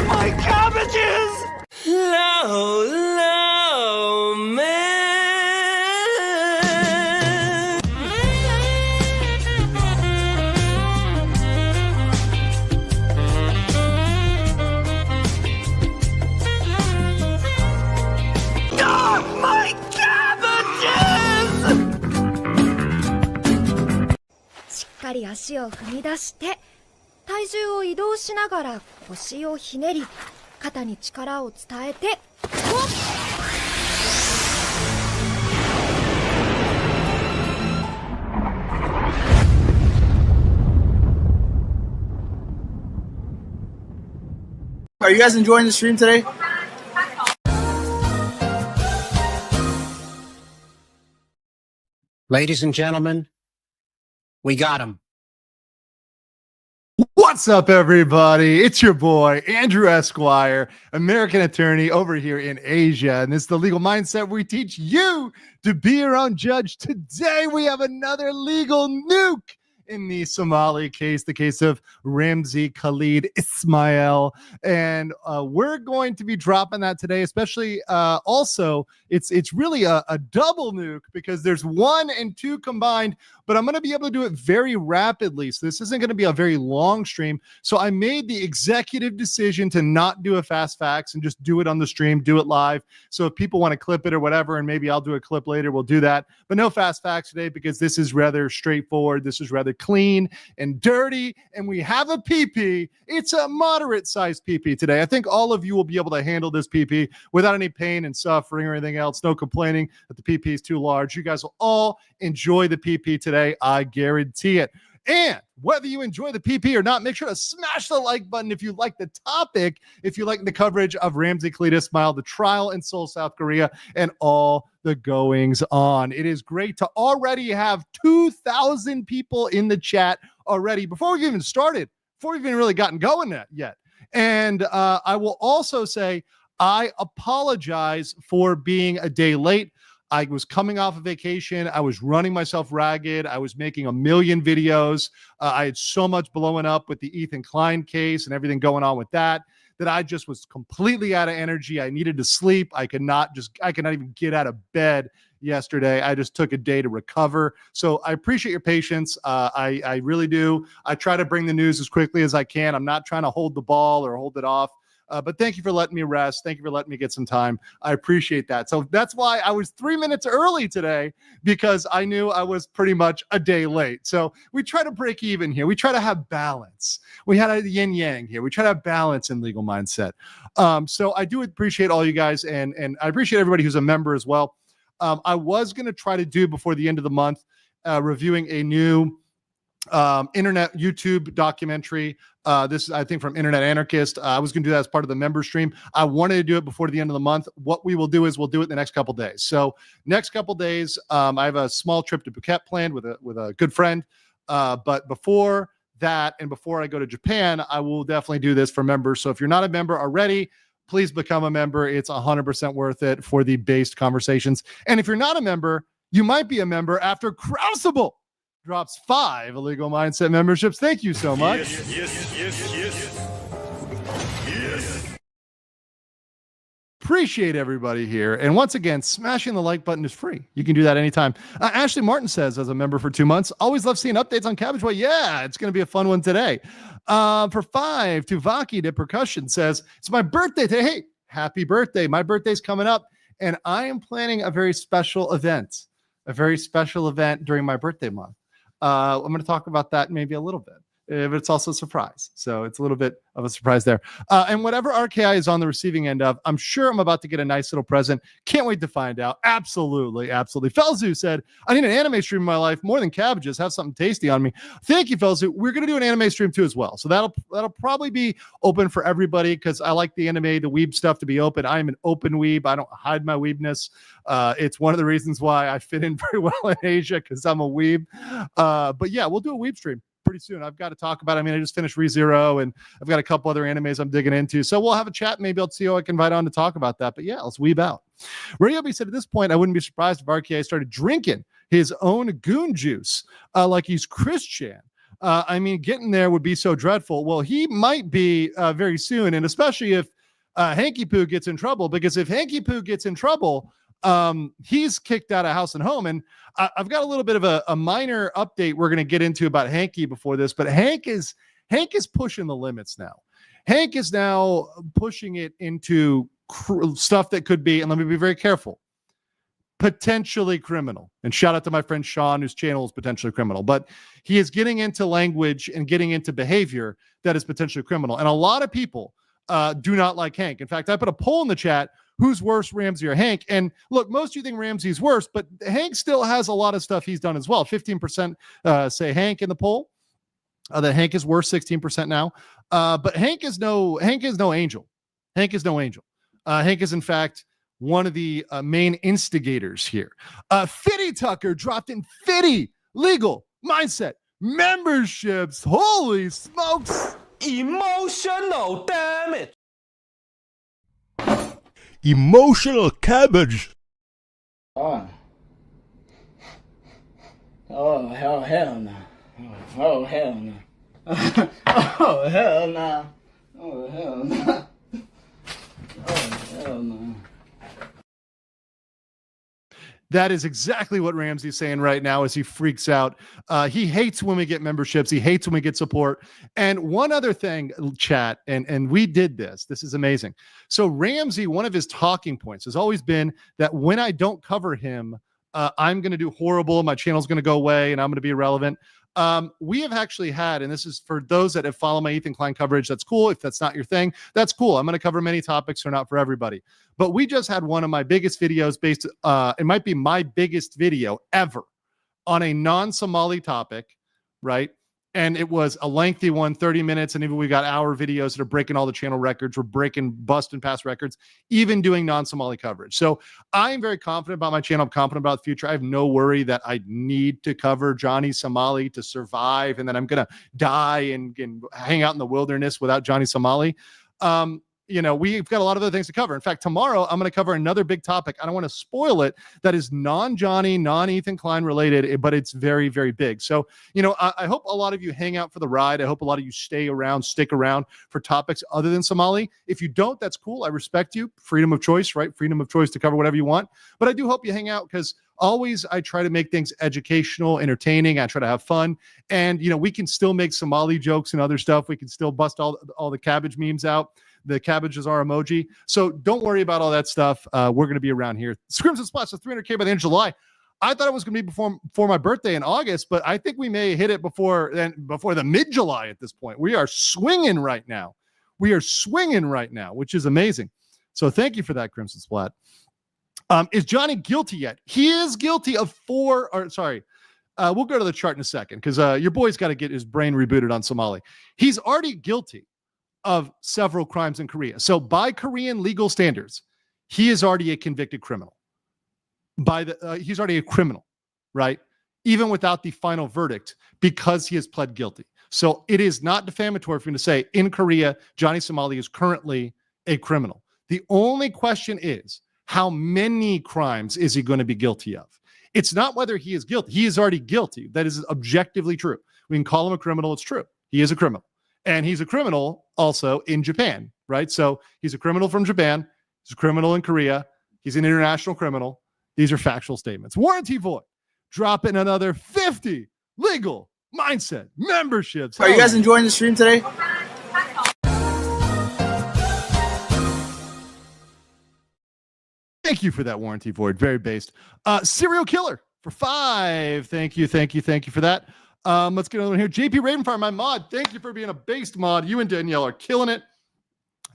My cabbages! Low, man. Ah, my cabbages! しっかり足を踏み出して、体重を移動しながら腰をひねり、肩に力を伝えて、Are you guys enjoying the stream today? Ladies and gentlemen, we got him. What's up, everybody? It's your boy, Andrew Esquire, American attorney over here in Asia. And this is the legal mindset where we teach you to be your own judge. Today, we have another legal nuke in the Somali case, the case of Ramsay Khalid Ismail. And we're going to be dropping that today, especially also, it's really a double nuke because there's 1 and 2 combined, but I'm going to be able to do it very rapidly. So this isn't going to be a very long stream. So I made the executive decision to not do a fast facts and just do it on the stream, do it live. So if people want to clip it or whatever, and maybe I'll do a clip later, we'll do that. But no fast facts today because this is rather straightforward. This is rather clean and dirty. And we have a PP. It's a moderate sized PP today. I think all of you will be able to handle this PP without any pain and suffering or anything else. No complaining that the PP is too large. You guys will all enjoy the PP today. I guarantee it. And whether you enjoy the PP or not, make sure to smash the like button if you like the topic, if you like the coverage of Ramsay Khalid Ismail, the trial in Seoul, South Korea, and all the goings on. It is great to already have 2,000 people in the chat already before we've even started, before we've even really gotten going yet. And I will also say, I apologize for being a day late. I was coming off a vacation. I was running myself ragged. I was making a million videos. I had so much blowing up with the Ethan Klein case and everything going on with that I just was completely out of energy. I needed to sleep. I could not even get out of bed yesterday. I just took a day to recover. So I appreciate your patience. I really do. I try to bring the news as quickly as I can. I'm not trying to hold the ball or hold it off. But thank you for letting me rest. Thank you for letting me get some time. I appreciate that. So that's why I was 3 minutes early today, because I knew I was pretty much a day late. So we try to break even here. We try to have balance. We had a yin yang here. We try to have balance in legal mindset. So I do appreciate all you guys, and I appreciate everybody who's a member as well. I was going to try to do before the end of the month, reviewing a new internet YouTube documentary. This is, I think, from Internet Anarchist. I was going to do that as part of the member stream. I wanted to do it before the end of the month. What we will do is we'll do it in the next couple days. So next couple days, I have a small trip to Phuket planned with a good friend. But before that, and before I go to Japan, I will definitely do this for members. So if you're not a member already, please become a member. It's 100% worth it for the based conversations. And if you're not a member, you might be a member after Crucible drops 5 illegal mindset memberships. Thank you so much. Yes. Appreciate everybody here. And once again, smashing the like button is free. You can do that anytime. Ashley Martin says, as a member for 2 months, always love seeing updates on Cabbage Boy. Yeah, it's going to be a fun one today. For 5, Tuvaki the Percussion says, it's my birthday today. Hey, happy birthday. My birthday's coming up, and I am planning a very special event during my birthday month. I'm going to talk about that maybe a little bit. but it's also a surprise. So it's a little bit of a surprise there. And whatever RKI is on the receiving end of, I'm sure I'm about to get a nice little present. Can't wait to find out. Absolutely, absolutely. Felzu said, I need an anime stream in my life more than cabbages. Have something tasty on me. Thank you, Felzu. We're going to do an anime stream too as well. So that'll probably be open for everybody because I like the anime, the weeb stuff to be open. I'm an open weeb. I don't hide my weebness. It's one of the reasons why I fit in very well in Asia because I'm a weeb. But yeah, we'll do a weeb stream pretty soon. I've got to talk about it. I mean, I just finished ReZero and I've got a couple other animes I'm digging into. So we'll have a chat. Maybe I'll see who I can invite on to talk about that. But yeah, let's weeb out. Ryobi said at this point, I wouldn't be surprised if RKA started drinking his own goon juice like he's Christian. I mean, getting there would be so dreadful. Well, he might be very soon. And especially if Hanky Poo gets in trouble, because if Hanky Poo gets in trouble, he's kicked out of house and home. And I've got a little bit of a minor update we're going to get into about Hanky before this, but Hank is pushing the limits now. Hank is now pushing it into stuff that could be, and let me be very careful, potentially criminal. And shout out to my friend Sean, whose channel is potentially criminal, but he is getting into language and getting into behavior that is potentially criminal. And a lot of people do not like Hank. In fact, I put a poll in the chat. Who's worse, Ramsay or Hank? And look, most of you think Ramsay's worse, but Hank still has a lot of stuff he's done as well. 15% say Hank in the poll. That Hank is worse, 16% now. But Hank is no angel. Hank is no angel. Hank is, in fact, one of the main instigators here. Fitty Tucker dropped in 50 legal mindset memberships. Holy smokes. Emotional damage. Emotional cabbage. Oh, hell no. Oh, hell no. Oh, hell no. Oh, hell no. Oh, hell no. That is exactly what Ramsay's saying right now as he freaks out. He hates when we get memberships. He hates when we get support. And one other thing, chat, and we did this. This is amazing. So Ramsay, one of his talking points has always been that when I don't cover him, I'm going to do horrible. My channel's going to go away and I'm going to be irrelevant. We have actually had, and this is for those that have followed my Ethan Klein coverage, that's cool. If that's not your thing, that's cool. I'm going to cover many topics, or not for everybody. But we just had one of my biggest videos based, it might be my biggest video ever on a non-Somali topic, right? And it was a lengthy one, 30 minutes. And even we got hour videos that are breaking all the channel records. We're breaking busting past records, even doing non-Somali coverage. So I'm very confident about my channel. I'm confident about the future. I have no worry that I need to cover Johnny Somali to survive. And then I'm going to die and hang out in the wilderness without Johnny Somali. You know, we've got a lot of other things to cover. In fact, tomorrow I'm going to cover another big topic. I don't want to spoil it. That is non-Johnny, non-Ethan Klein related, but it's very, very big. So, you know, I hope a lot of you hang out for the ride. I hope a lot of you stick around for topics other than Somali. If you don't, that's cool. I respect you. Freedom of choice, right? Freedom of choice to cover whatever you want. But I do hope you hang out because always I try to make things educational, entertaining. I try to have fun. And, you know, we can still make Somali jokes and other stuff. We can still bust all the cabbage memes out. The cabbage is our emoji. So don't worry about all that stuff. We're going to be around here. Scrims and Splash is 300K by the end of July. I thought it was going to be before my birthday in August, but I think we may hit it before the mid-July at this point. We are swinging right now. Which is amazing. So thank you for that, Crimson Splat. Is Johnny guilty yet? He is guilty of we'll go to the chart in a second because your boy's got to get his brain rebooted on Somali. He's already guilty of several crimes in Korea. So by Korean legal standards, he is already a convicted criminal. He's already a criminal, right? Even without the final verdict, because he has pled guilty. So it is not defamatory for him to say in Korea, Johnny Somali is currently a criminal. The only question is, how many crimes is he going to be guilty of? It's not whether he is guilty. He is already guilty. That is objectively true. We can call him a criminal. It's true. He is a criminal. And he's a criminal also in Japan, right? So he's a criminal from Japan. He's a criminal in Korea. He's an international criminal. These are factual statements. Warranty void. Drop in another 50 legal mindset memberships. Are you guys enjoying the stream today? Thank you for that warranty void. Very based. Serial killer for 5. Thank you for that. Let's get another one here. JP Ravenfire, my mod. Thank you for being a based mod. You and Danielle are killing it.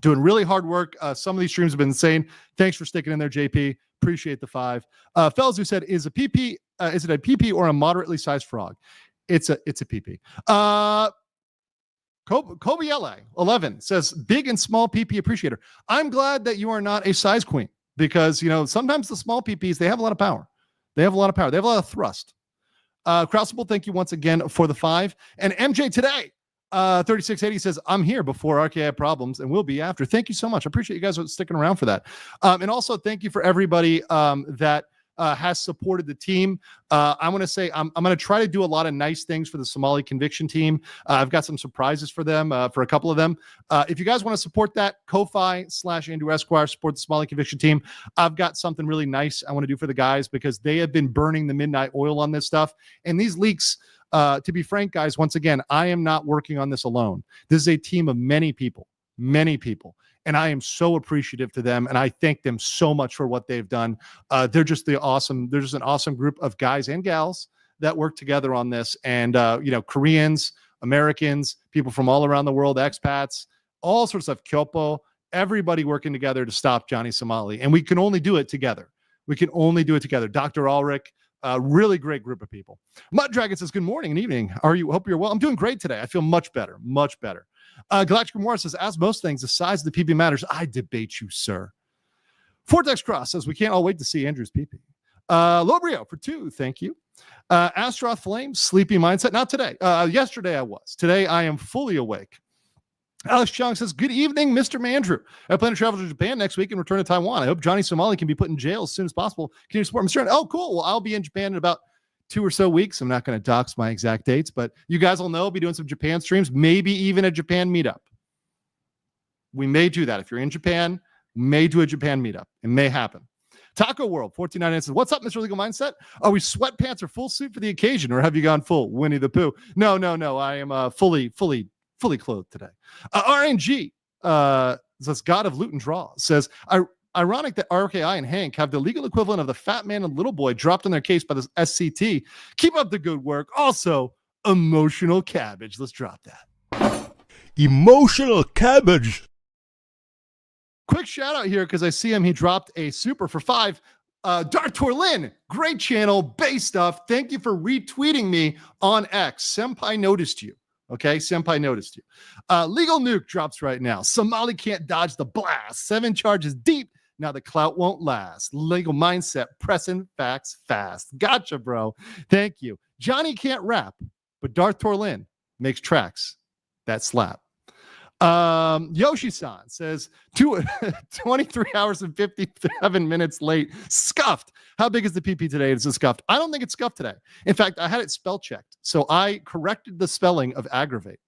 Doing really hard work. Some of these streams have been insane. Thanks for sticking in there, JP. Appreciate the 5. Fells, who said, is it a PP or a moderately sized frog? It's a PP. Kobe LA 11 says, big and small PP appreciator. I'm glad that you are not a size queen because, sometimes the small PPs, they have a lot of power. They have a lot of thrust. Crucible, thank you once again for the 5. And MJ today, 3680 says, I'm here before RKI problems and will be after. Thank you so much. I appreciate you guys sticking around for that. And also thank you for everybody that has supported the team. I want to say I'm going to try to do a lot of nice things for the Somali conviction team. I've got some surprises for them, for a couple of them. If you guys want to support that, Ko-Fi/Andrew Esquire, support the Somali conviction team. I've got something really nice I want to do for the guys because they have been burning the midnight oil on this stuff. And these leaks, to be frank, guys, once again, I am not working on this alone. This is a team of many people. And I am so appreciative to them, and I thank them so much for what they've done. They're just an awesome group of guys and gals that work together on this. And Koreans, Americans, people from all around the world, expats, all sorts of Kyopo, everybody working together to stop Johnny Somali. And we can only do it together. Dr. Ulrich, a really great group of people. Mud Dragon says, good morning and evening. Hope you're well. I'm doing great today. I feel much better. Galactic Morris says, as most things, the size of the PP matters. I debate you, sir. Vortex Cross says, we can't all wait to see Andrew's PP. Lobrio for 2, thank you. Astroth Flame, sleepy mindset. Not today. Yesterday I was. Today I am fully awake. Alex Chung says, good evening, Mr. Mandrew. I plan to travel to Japan next week and return to Taiwan. I hope Johnny Somali can be put in jail as soon as possible. Can you support Mr. Oh, cool. Well, I'll be in Japan in about 2 or so weeks. I'm not going to dox my exact dates, but you guys will know I'll be doing some Japan streams, maybe even a Japan meetup. We may do that. If you're in Japan, may do a Japan meetup. It may happen. Taco World 1499 says, what's up, Mr. Legal Mindset? Are we sweatpants or full suit for the occasion, or have you gone full Winnie the Pooh? No. I am fully clothed today. RNG says, God of Loot and Draw says, ironic that RKI and Hank have the legal equivalent of the fat man and little boy dropped on their case by the SCT. Keep up the good work. Also, emotional cabbage. Let's drop that. Emotional cabbage. Quick shout out here because I see him. He dropped a super for 5. Dark Torlin, great channel, base stuff. Thank you for retweeting me on X. Senpai noticed you. Okay, Senpai noticed you. Legal Nuke drops right now. Somali can't dodge the blast. 7 charges deep. Now the clout won't last. Legal Mindset, pressing facts fast. Gotcha, bro. Thank you. Johnny can't rap, but Darth Torlin makes tracks that slap. Yoshi-san says 23 hours and 57 minutes late. Scuffed. How big is the PP today? Is it scuffed? I don't think it's scuffed today. In fact, I had it spell checked. So I corrected the spelling of aggravate.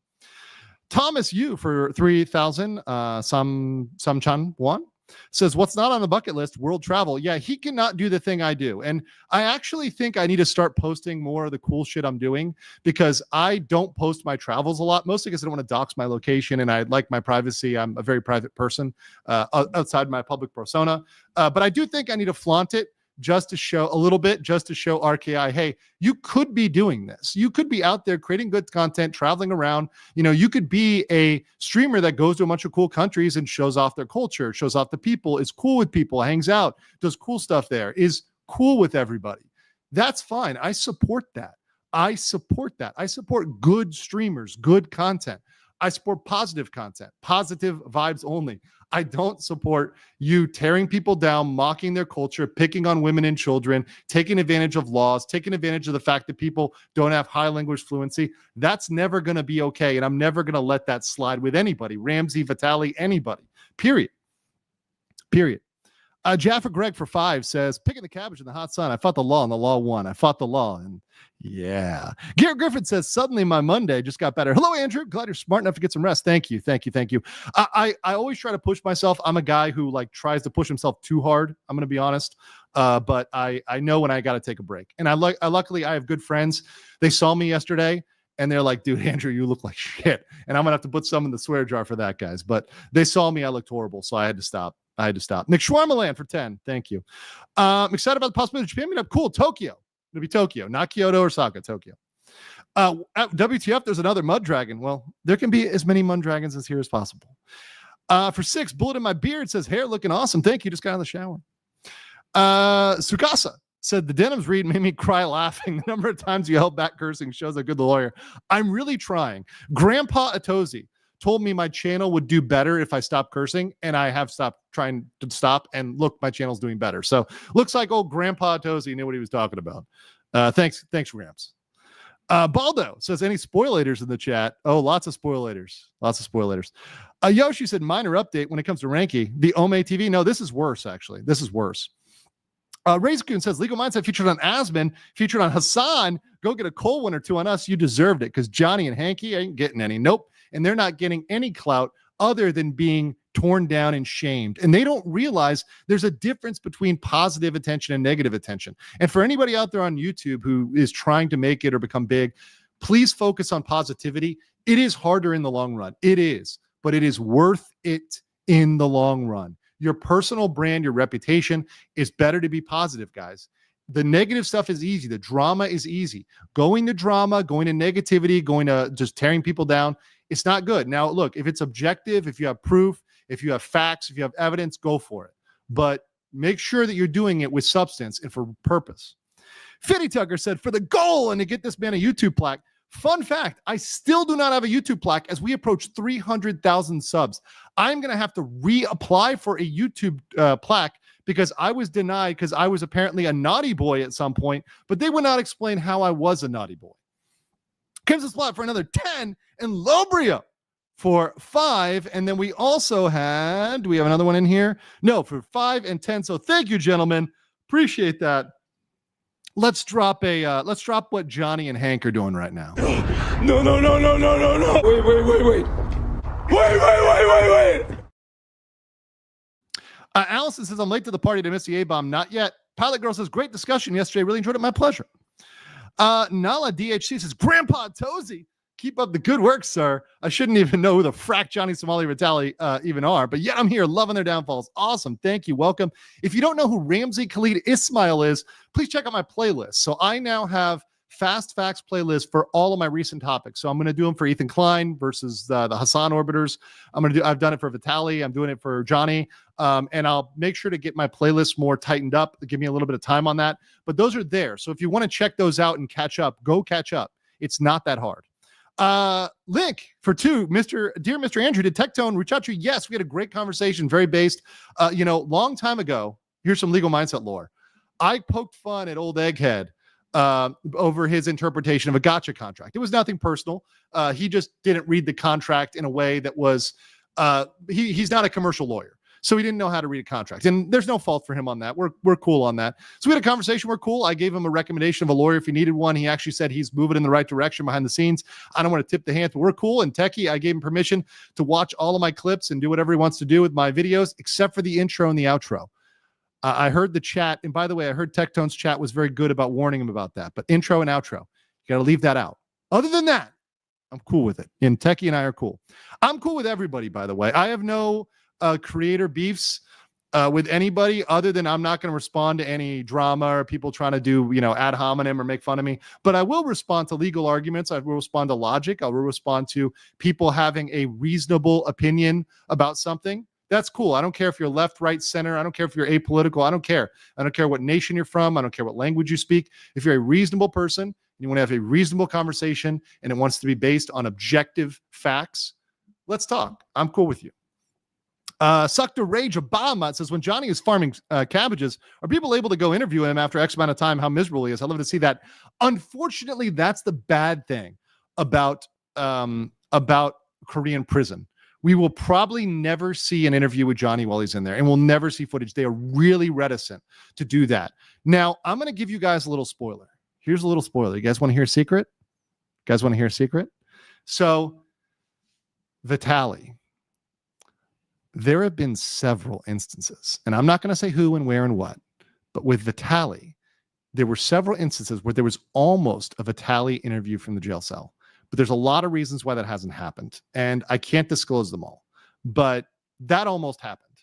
Thomas Yu for 3,000. Samchan 1 says, what's not on the bucket list? World travel. Yeah, he cannot do the thing I do. And I actually think I need to start posting more of the cool shit I'm doing because I don't post my travels a lot, mostly because I don't want to dox my location and I like my privacy. I'm a very private person outside my public persona. But I do think I need to flaunt it just to show RKI, hey, you could be doing this. You could be out there creating good content, traveling around. You could be a streamer that goes to a bunch of cool countries and shows off their culture, shows off the people, is cool with people, hangs out, does cool stuff there, is cool with everybody. That's fine. I support that. I support good streamers, good content. I support positive content, positive vibes only. I don't support you tearing people down, mocking their culture, picking on women and children, taking advantage of laws, taking advantage of the fact that people don't have high language fluency. That's never going to be okay. And I'm never going to let that slide with anybody. Ramsay, Vitali, anybody. Period. Jaffa Greg for 5 says, picking the cabbage in the hot sun. I fought the law and the law won. I fought the law and yeah. Garrett Griffin says, suddenly my Monday just got better. Hello, Andrew. Glad you're smart enough to get some rest. Thank you. I always try to push myself. I'm a guy who tries to push himself too hard. I'm going to be honest. But I know when I got to take a break. And luckily I have good friends. They saw me yesterday and they're like, dude, Andrew, you look like shit. And I'm going to have to put some in the swear jar for that, guys. But they saw me. I looked horrible. So I had to stop. Nick Schwarmaland for 10. Thank you. I'm excited about the possibility of Japan meetup. Cool. Tokyo. It'll be Tokyo, not Kyoto or Osaka. Tokyo. WTF, there's another mud dragon. Well, there can be as many mud dragons as here as possible. For 6, bullet in my beard says, hair looking awesome. Thank you. Just got out of the shower. Sukasa said, the denims read made me cry laughing. The number of times you held back cursing shows how good the lawyer. I'm really trying. Grandpa Atozi told me my channel would do better if I stopped cursing, and I have stopped trying to stop, and look, my channel's doing better. So looks like old Grandpa Atozi knew what he was talking about. Thanks, Rams. Baldo says, any spoilators in the chat? Oh, lots of spoilators. Yoshi said, minor update when it comes to Ranky. The Ome TV. No, this is worse, actually. This is worse. Razorcoon says, Legal Mindset featured on Asman, featured on Hassan. Go get a cold one or two on us. You deserved it, because Johnny and Hanky ain't getting any. Nope. And they're not getting any clout other than being torn down and shamed. And they don't realize there's a difference between positive attention and negative attention. And for anybody out there on YouTube who is trying to make it or become big, please focus on positivity. It is harder in the long run. It is, but it is worth it in the long run. Your personal brand, your reputation is better to be positive, guys. The negative stuff is easy. The drama is easy. Going to drama, going to negativity, going to just tearing people down, it's not good. Now, look, if it's objective, if you have proof, if you have facts, if you have evidence, go for it. But make sure that you're doing it with substance and for purpose. Fitty Tucker said, for the goal and to get this man a YouTube plaque. Fun fact, I still do not have a YouTube plaque as we approach 300,000 subs. I'm going to have to reapply for a YouTube plaque because I was denied because I was apparently a naughty boy at some point, but they would not explain how I was a naughty boy. Kim's Splat for another 10 and Lobria for 5. And then we also had, do we have another one in here? No, for 5 and 10. So thank you, gentlemen. Appreciate that. Let's drop what Johnny and Hank are doing right now. No. Wait. Allison says, I'm late to the party to miss the A-bomb. Not yet. Pilot Girl says, great discussion yesterday. Really enjoyed it. My pleasure. Nala DHC says, Grandpa Tozy, keep up the good work, sir. I shouldn't even know who the frack Johnny Somali Vitali even are, but yet I'm here loving their downfalls. Awesome. Thank you. Welcome. If you don't know who Ramsay Khalid Ismail is, please check out my playlist. So I now have fast facts playlist for all of my recent topics. So I'm going to do them for Ethan Klein versus the Hassan orbiters. I've done it for Vitali. I'm doing it for Johnny. And I'll make sure to get my playlist more tightened up. Give me a little bit of time on that. But those are there. So if you want to check those out and catch up, go catch up. It's not that hard. Link for 2, dear Mr. Andrew, did Tectone reach out to you? Yes, we had a great conversation, very based. Long time ago, here's some legal mindset lore. I poked fun at old Egghead over his interpretation of a gotcha contract. It was nothing personal. He just didn't read the contract in a way that was, he's not a commercial lawyer. So he didn't know how to read a contract. And there's no fault for him on that. We're cool on that. So we had a conversation. We're cool. I gave him a recommendation of a lawyer if he needed one. He actually said he's moving in the right direction behind the scenes. I don't want to tip the hand, but we're cool. And Techie, I gave him permission to watch all of my clips and do whatever he wants to do with my videos, except for the intro and the outro. I heard the chat. And by the way, I heard Tectone's chat was very good about warning him about that. But intro and outro, you got to leave that out. Other than that, I'm cool with it. And Techie and I are cool. I'm cool with everybody, by the way. I have no creator beefs with anybody other than I'm not going to respond to any drama or people trying to do, ad hominem or make fun of me. But I will respond to legal arguments. I will respond to logic. I will respond to people having a reasonable opinion about something. That's cool. I don't care if you're left, right, center. I don't care if you're apolitical. I don't care. I don't care what nation you're from. I don't care what language you speak. If you're a reasonable person and you want to have a reasonable conversation and it wants to be based on objective facts, let's talk. I'm cool with you. Suck to Rage Obama says, when Johnny is farming cabbages, are people able to go interview him after X amount of time? How miserable he is. I'd love to see that. Unfortunately, that's the bad thing about Korean prison. We will probably never see an interview with Johnny while he's in there, and we'll never see footage. They are really reticent to do that. Now, I'm going to give you guys a little spoiler. Here's a little spoiler. You guys want to hear a secret? So, Vitali. There have been several instances, and I'm not going to say who and where and what, but with Vitali, there were several instances where there was almost a Vitali interview from the jail cell. But there's a lot of reasons why that hasn't happened, and I can't disclose them all. But that almost happened.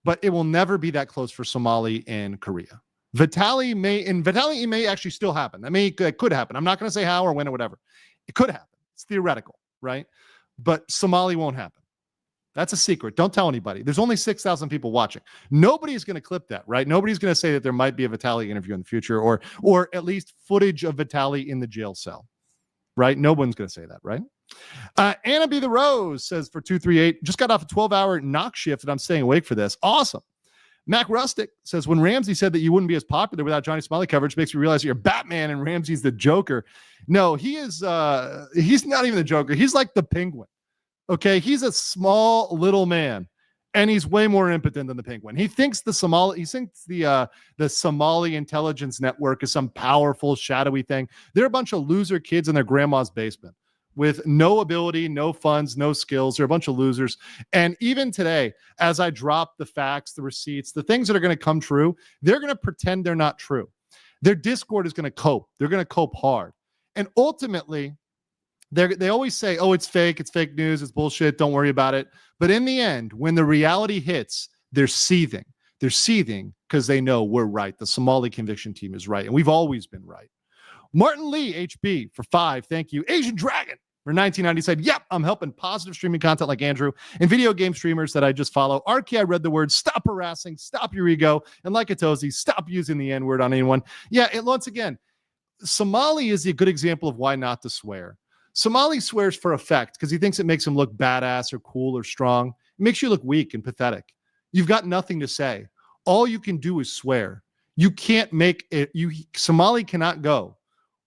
But it will never be that close for Somali and Korea. Vitali may actually still happen. That could happen. I'm not going to say how or when or whatever. It could happen. It's theoretical, right? But Somali won't happen. That's a secret. Don't tell anybody. There's only 6,000 people watching. Nobody's going to clip that, right? Nobody's going to say that there might be a Vitali interview in the future, or at least footage of Vitali in the jail cell, right? No one's going to say that, right? Anna B. the Rose says for 238, just got off a 12-hour knock shift and I'm staying awake for this. Awesome. Mac Rustic says, when Ramsay said that you wouldn't be as popular without Johnny Somali coverage, makes me realize that you're Batman and Ramsay's the Joker. No, he is. He's not even the Joker. He's like the Penguin. Okay, he's a small little man, and he's way more impotent than the Penguin. He thinks the Somali intelligence network is some powerful, shadowy thing. They're a bunch of loser kids in their grandma's basement with no ability, no funds, no skills. They're a bunch of losers. And even today, as I drop the facts, the receipts, the things that are going to come true, they're going to pretend they're not true. Their Discord is going to cope. They're going to cope hard. And ultimately, they always say, oh, it's fake news, it's bullshit, don't worry about it. But in the end, when the reality hits, they're seething. They're seething because they know we're right. The Somali conviction team is right, and we've always been right. Martin Lee, HB, for 5, thank you. Asian Dragon, for 1990, said, yep, I'm helping positive streaming content like Andrew and video game streamers that I just follow. RK, I read the word, stop harassing, stop your ego, and like a Tozy, stop using the N-word on anyone. Yeah, and once again, Somali is a good example of why not to swear. Somali swears for effect because he thinks it makes him look badass or cool or strong. It makes you look weak and pathetic. You've got nothing to say. All you can do is swear. You can't make it. Somali cannot go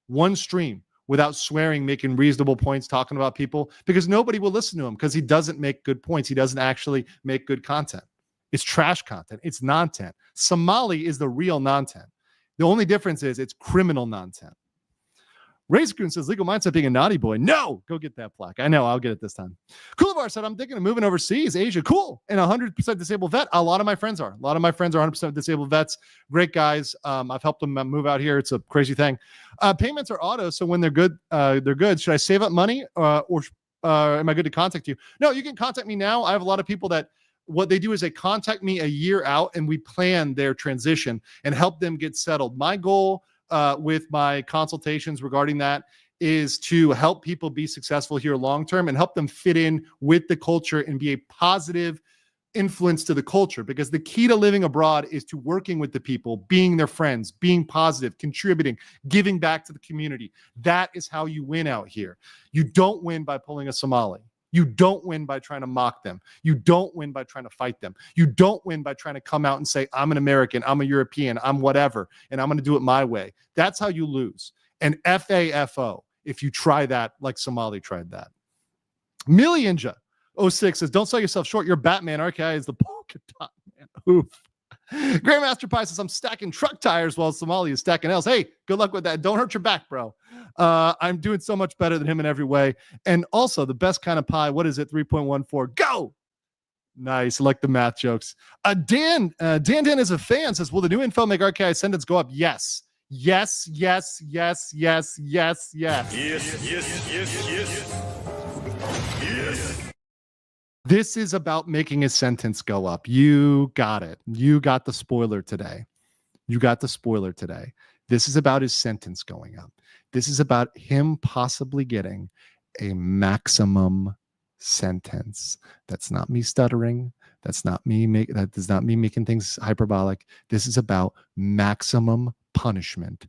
one stream without swearing, making reasonable points, talking about people, because nobody will listen to him because he doesn't make good points. He doesn't actually make good content. It's trash content. It's non-tent. Somali is the real non-tent. The only difference is it's criminal non-tent. Razorcoon says, legal mindset being a naughty boy. No, go get that plaque. I know, I'll get it this time. Coolabar said, I'm thinking of moving overseas, Asia. Cool. And 100% disabled vet. A lot of my friends are. A lot of my friends are 100% disabled vets. Great guys. I've helped them move out here. It's a crazy thing. Payments are auto, so when they're good, they're good. Should I save up money or am I good to contact you? No, you can contact me now. I have a lot of people that what they do is they contact me a year out and we plan their transition and help them get settled. My goal with my consultations regarding that is to help people be successful here long-term and help them fit in with the culture and be a positive influence to the culture, because the key to living abroad is to working with the people, being their friends, being positive, contributing, giving back to the community. That is how you win out here. You don't win by pulling a Somali. You don't win by trying to mock them. You don't win by trying to fight them. You don't win by trying to come out and say, I'm an American, I'm a European, I'm whatever, and I'm going to do it my way. That's how you lose. And FAFO, if you try that like Somali tried that. Millianja 06 says, don't sell yourself short. You're Batman. RKI is the polka dot man. Oof. Grandmaster Pie says, I'm stacking truck tires while Somali is stacking L's. Hey, good luck with that. Don't hurt your back, bro. I'm doing so much better than him in every way. And also the best kind of pie. What is it? 3.14. Go. Nice. I like the math jokes. Dan is a fan, says, will the new info make RKI sentence go up? Yes. Yes, yes, yes, yes, yes, yes. Yes. This is about making a sentence go up. You got it. You got the spoiler today. This is about his sentence going up. This is about him possibly getting a maximum sentence. That's not me stuttering. That does not me making things hyperbolic. This is about maximum punishment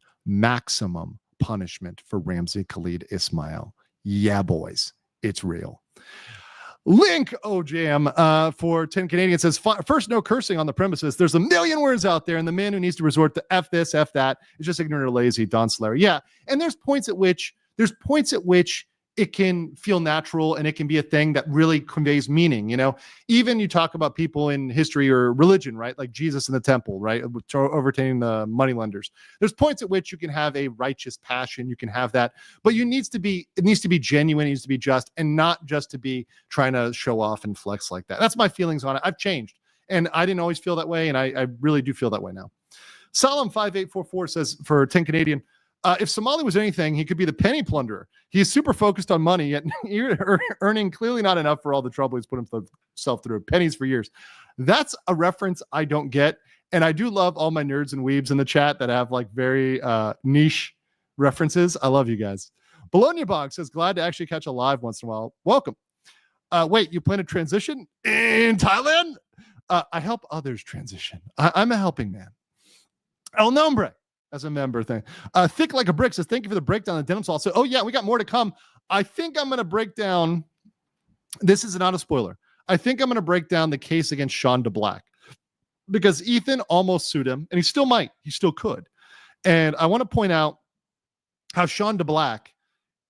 for Ramsay Khalid Ismail. Yeah, boys, it's real. Link OJM for 10 Canadian says, first, no cursing on the premises. There's a million words out there, and the man who needs to resort to F this, F that is just ignorant or lazy. Don Solari. Yeah. And there's points at which it can feel natural and it can be a thing that really conveys meaning. You know, even you talk about people in history or religion, right? Like Jesus in the temple, right? Overtaking the moneylenders. There's points at which you can have a righteous passion. You can have that, but it needs to be genuine. It needs to be just, and not just to be trying to show off and flex like that. That's my feelings on it. I've changed, and I didn't always feel that way. And I really do feel that way now. Solemn 5844 says for 10 Canadian, if Somali was anything, he could be the penny plunderer. He is super focused on money, yet earning clearly not enough for all the trouble he's put himself through. Pennies for years. That's a reference I don't get. And I do love all my nerds and weebs in the chat that have like very niche references. I love you guys. Bologna Bog says, glad to actually catch a live once in a while. Welcome. Wait, you plan to transition in Thailand? I help others transition. I'm a helping man. El Nombre, as a member thing. Thick Like a Brick says, thank you for the breakdown of Denim Salt. So, oh yeah, we got more to come. I think I'm going to break down, this is not a spoiler. I think I'm going to break down the case against Sean DeBlack because Ethan almost sued him, and he still might. He still could. And I want to point out how Sean DeBlack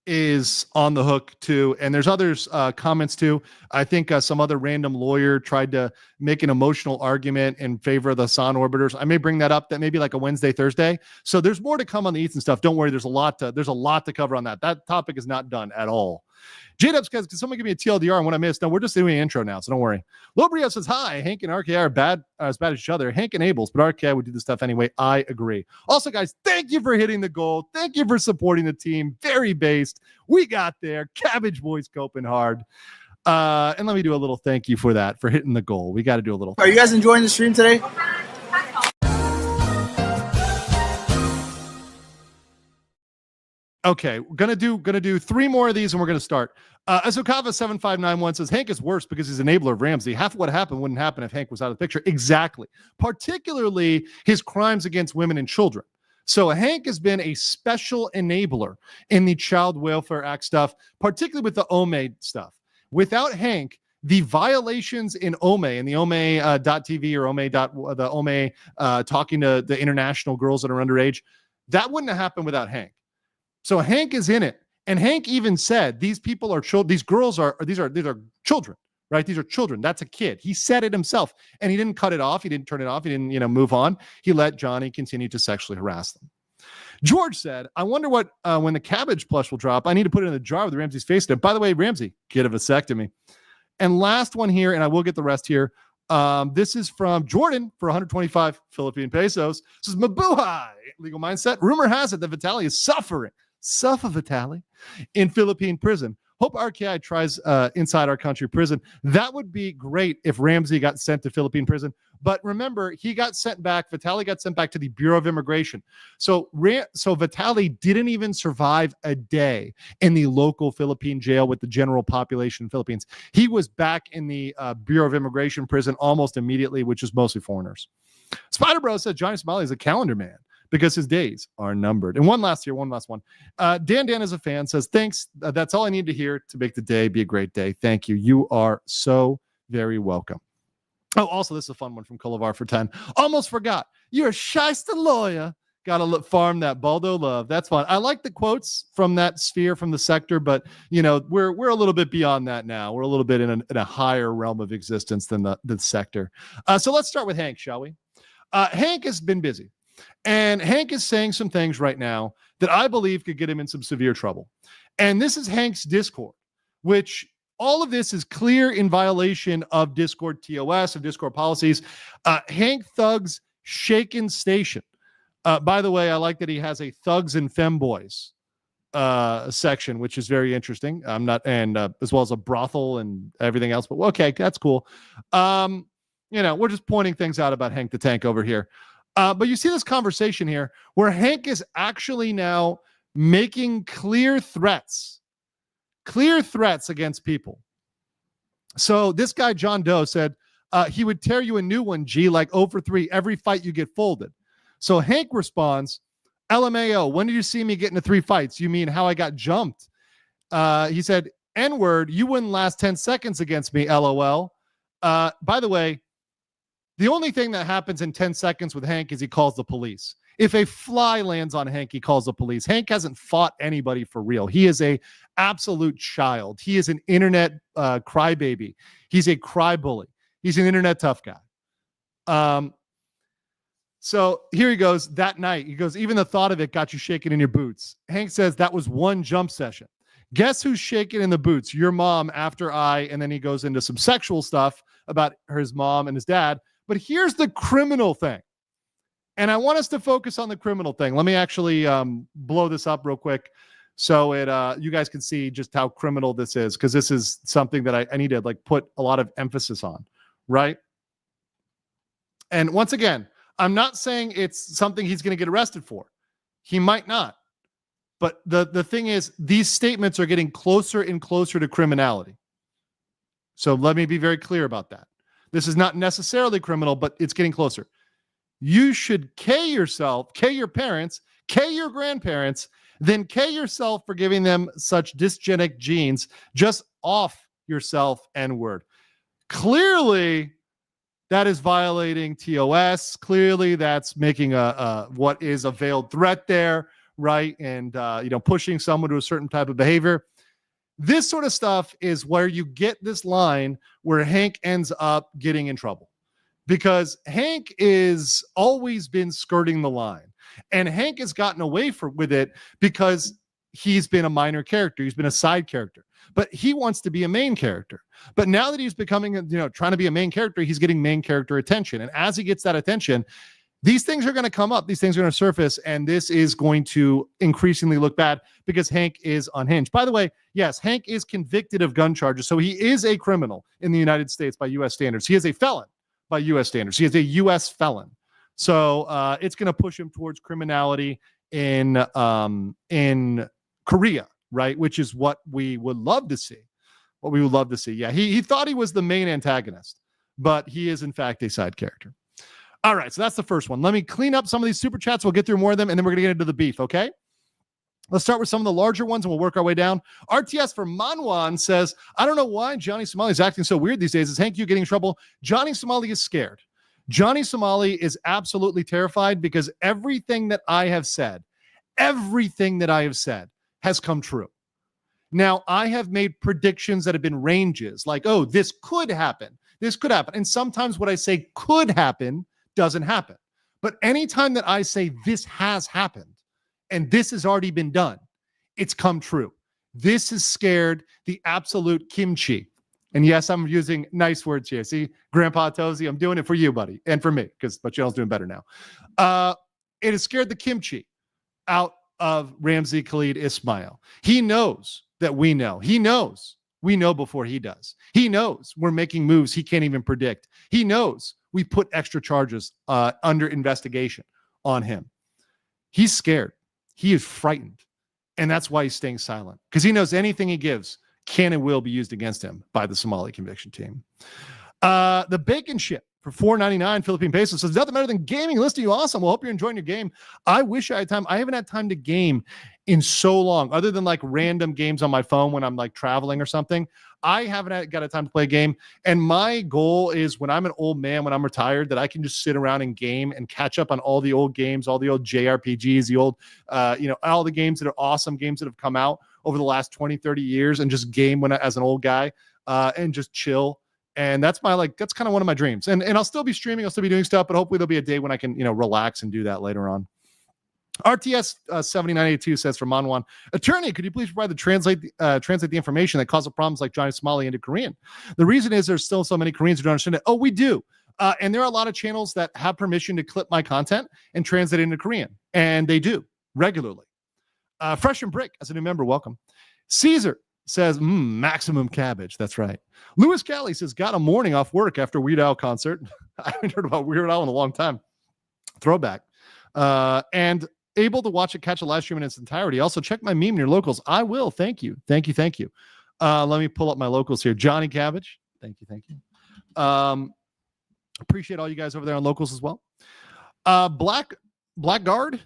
is on the hook too, and there's others comments too. I think some other random lawyer tried to make an emotional argument in favor of the Son orbiters. I may bring that up. That may be like a Wednesday, Thursday. So there's more to come on the Ethan stuff. Don't worry. There's a lot to cover on that. That topic is not done at all. J-Dubs, can someone give me a TLDR on what I missed? No, we're just doing an intro now, so don't worry. Lobrio says, hi, Hank and RKI are as bad as each other. Hank enables, but RKI would do this stuff anyway. I agree. Also, guys, thank you for hitting the goal. Thank you for supporting the team. Very based. We got there. Cabbage Boys coping hard. And let me do a little thank you for that, for hitting the goal. We got to do a little. Are you guys enjoying the stream today? Okay, we're gonna do 3 more of these, and we're gonna start. Azokava 7591 says Hank is worse because he's an enabler of Ramsay. Half of what happened wouldn't happen if Hank was out of the picture. Exactly, particularly his crimes against women and children. So Hank has been a special enabler in the Child Welfare Act stuff, particularly with the OME stuff. Without Hank, the violations in OME and the OME.tv or the OME talking to the international girls that are underage, that wouldn't have happened without Hank. So Hank is in it, and Hank even said these people are children. These girls are these are children, right? These are children. That's a kid. He said it himself, and he didn't cut it off. He didn't turn it off. He didn't move on. He let Johnny continue to sexually harass them. George said, "I wonder what when the cabbage plush will drop. I need to put it in the jar with Ramsay's face in it. By the way, Ramsay, get a vasectomy." And last one here, and I will get the rest here. This is from Jordan for 125 Philippine pesos. This is Mabuhay Legal Mindset. Rumor has it that Vitaly is suffering. Suffer Vitaly in Philippine prison. Hope RKI tries inside our country prison. That would be great if Ramsay got sent to Philippine prison. But remember, he got sent back. Vitaly got sent back to the Bureau of Immigration. So Vitaly didn't even survive a day in the local Philippine jail with the general population in Philippines. He was back in the Bureau of Immigration prison almost immediately, which is mostly foreigners. Spider Bro said Johnny Somali is a calendar man because his days are numbered. And one last one. Dan is a fan, says, thanks. That's all I need to hear to make the day be a great day. Thank you. You are so very welcome. Oh, also, this is a fun one from Kolovar for 10. Almost forgot. You're a shyster lawyer. Gotta farm that Baldo love. That's fun. I like the quotes from that sphere, from the sector, but, we're a little bit beyond that now. We're a little bit in a higher realm of existence than the sector. So let's start with Hank, shall we? Hank has been busy. And Hank is saying some things right now that I believe could get him in some severe trouble. And this is Hank's Discord, which all of this is clear in violation of Discord TOS, of Discord policies. Hank Thugs Shaken Station. By the way, I like that he has a Thugs and Femboys section, which is very interesting. As well as a brothel and everything else. But okay, that's cool. We're just pointing things out about Hank the Tank over here. But you see this conversation here where Hank is actually now making clear threats against people. So this guy, John Doe, said he would tear you a new one, G, like 0 for 3 every fight you get folded. So Hank responds, LMAO, when did you see me get into 3 fights? You mean how I got jumped? He said, N-word, you wouldn't last 10 seconds against me, LOL. By the way, the only thing that happens in 10 seconds with Hank is he calls the police. If a fly lands on Hank, he calls the police. Hank hasn't fought anybody for real. He is a absolute child. He is an internet crybaby. He's a cry bully. He's an internet tough guy. So here he goes that night. He goes, even the thought of it got you shaking in your boots. Hank says that was one jump session. Guess who's shaking in the boots? Your mom after and then he goes into some sexual stuff about his mom and his dad. But here's the criminal thing. And I want us to focus on the criminal thing. Let me actually blow this up real quick so you guys can see just how criminal this is, because this is something that I need to put a lot of emphasis on, right? And once again, I'm not saying it's something he's going to get arrested for. He might not. But the thing is, these statements are getting closer and closer to criminality. So let me be very clear about that. This is not necessarily criminal, but it's getting closer. You should K yourself, K your parents, K your grandparents, then K yourself for giving them such dysgenic genes. Just off yourself, N-word. Clearly, that is violating TOS. Clearly, that's making a what is a veiled threat there, right? And pushing someone to a certain type of behavior. This sort of stuff is where you get this line where Hank ends up getting in trouble, because Hank is always been skirting the line, and Hank has gotten away with it because he's been a minor character. He's been a side character, but he wants to be a main character. But now that he's becoming, trying to be a main character, he's getting main character attention. And as he gets that attention, these things are going to come up. These things are going to surface, and this is going to increasingly look bad because Hank is unhinged. By the way, yes, Hank is convicted of gun charges, so he is a criminal in the United States by U.S. standards. He is a felon by U.S. standards. He is a U.S. felon. So it's going to push him towards criminality in Korea, right? Which is what we would love to see. What we would love to see. Yeah, he thought he was the main antagonist, but he is in fact a side character. All right, so that's the first one. Let me clean up some of these super chats. We'll get through more of them, and then we're going to get into the beef, okay? Let's start with some of the larger ones, and we'll work our way down. RTS for Manwan says, I don't know why Johnny Somali is acting so weird these days. Is Hank you getting in trouble? Johnny Somali is scared. Johnny Somali is absolutely terrified because everything that I have said has come true. Now, I have made predictions that have been ranges, like, oh, this could happen. This could happen. And sometimes what I say could happen doesn't happen. But anytime that I say this has happened and this has already been done, it's come true. This has scared the absolute kimchi. And yes, I'm using nice words here. See, Grandpa Tozy, I'm doing it for you, buddy, and for me, because my channel's doing better now. It has scared the kimchi out of Ramsay Khalid Ismail. He knows that we know. He knows we know before he does. He knows we're making moves he can't even predict. He knows we put extra charges under investigation on him. He's scared. He is frightened. And that's why he's staying silent, because he knows anything he gives can and will be used against him by the Somali conviction team. The bacon ship for $4.99 Philippine pesos says, nothing better than gaming. Listen to you. Awesome. Well, hope you're enjoying your game. I wish I had time. I haven't had time to game in so long, other than like random games on my phone when I'm like traveling or something. I haven't got a time to play a game. And my goal is, when I'm an old man, when I'm retired, that I can just sit around and game and catch up on all the old games, all the old JRPGs, the old, all the games that are awesome, games that have come out over the last 20, 30 years, and just game as an old guy and just chill. And that's that's kind of one of my dreams. And I'll still be streaming. I'll still be doing stuff, but hopefully there'll be a day when I can, relax and do that later on. RTS 7982 says from Manwan, attorney, could you please provide translate the information that causes problems like Johnny Somali into Korean? The reason is there's still so many Koreans who don't understand it. Oh, we do. And there are a lot of channels that have permission to clip my content and translate it into Korean. And they do regularly. Fresh and Brick, as a new member, welcome. Caesar says, maximum cabbage. That's right. Lewis Cali says, got a morning off work after Weird Al concert. I haven't heard about Weird Al in a long time. Throwback. And able to catch a live stream in its entirety. Also, check my meme in your locals. I will. Thank you. Thank you. Let me pull up my locals here. Johnny Cabbage. Thank you. Appreciate all you guys over there on locals as well. Blackguard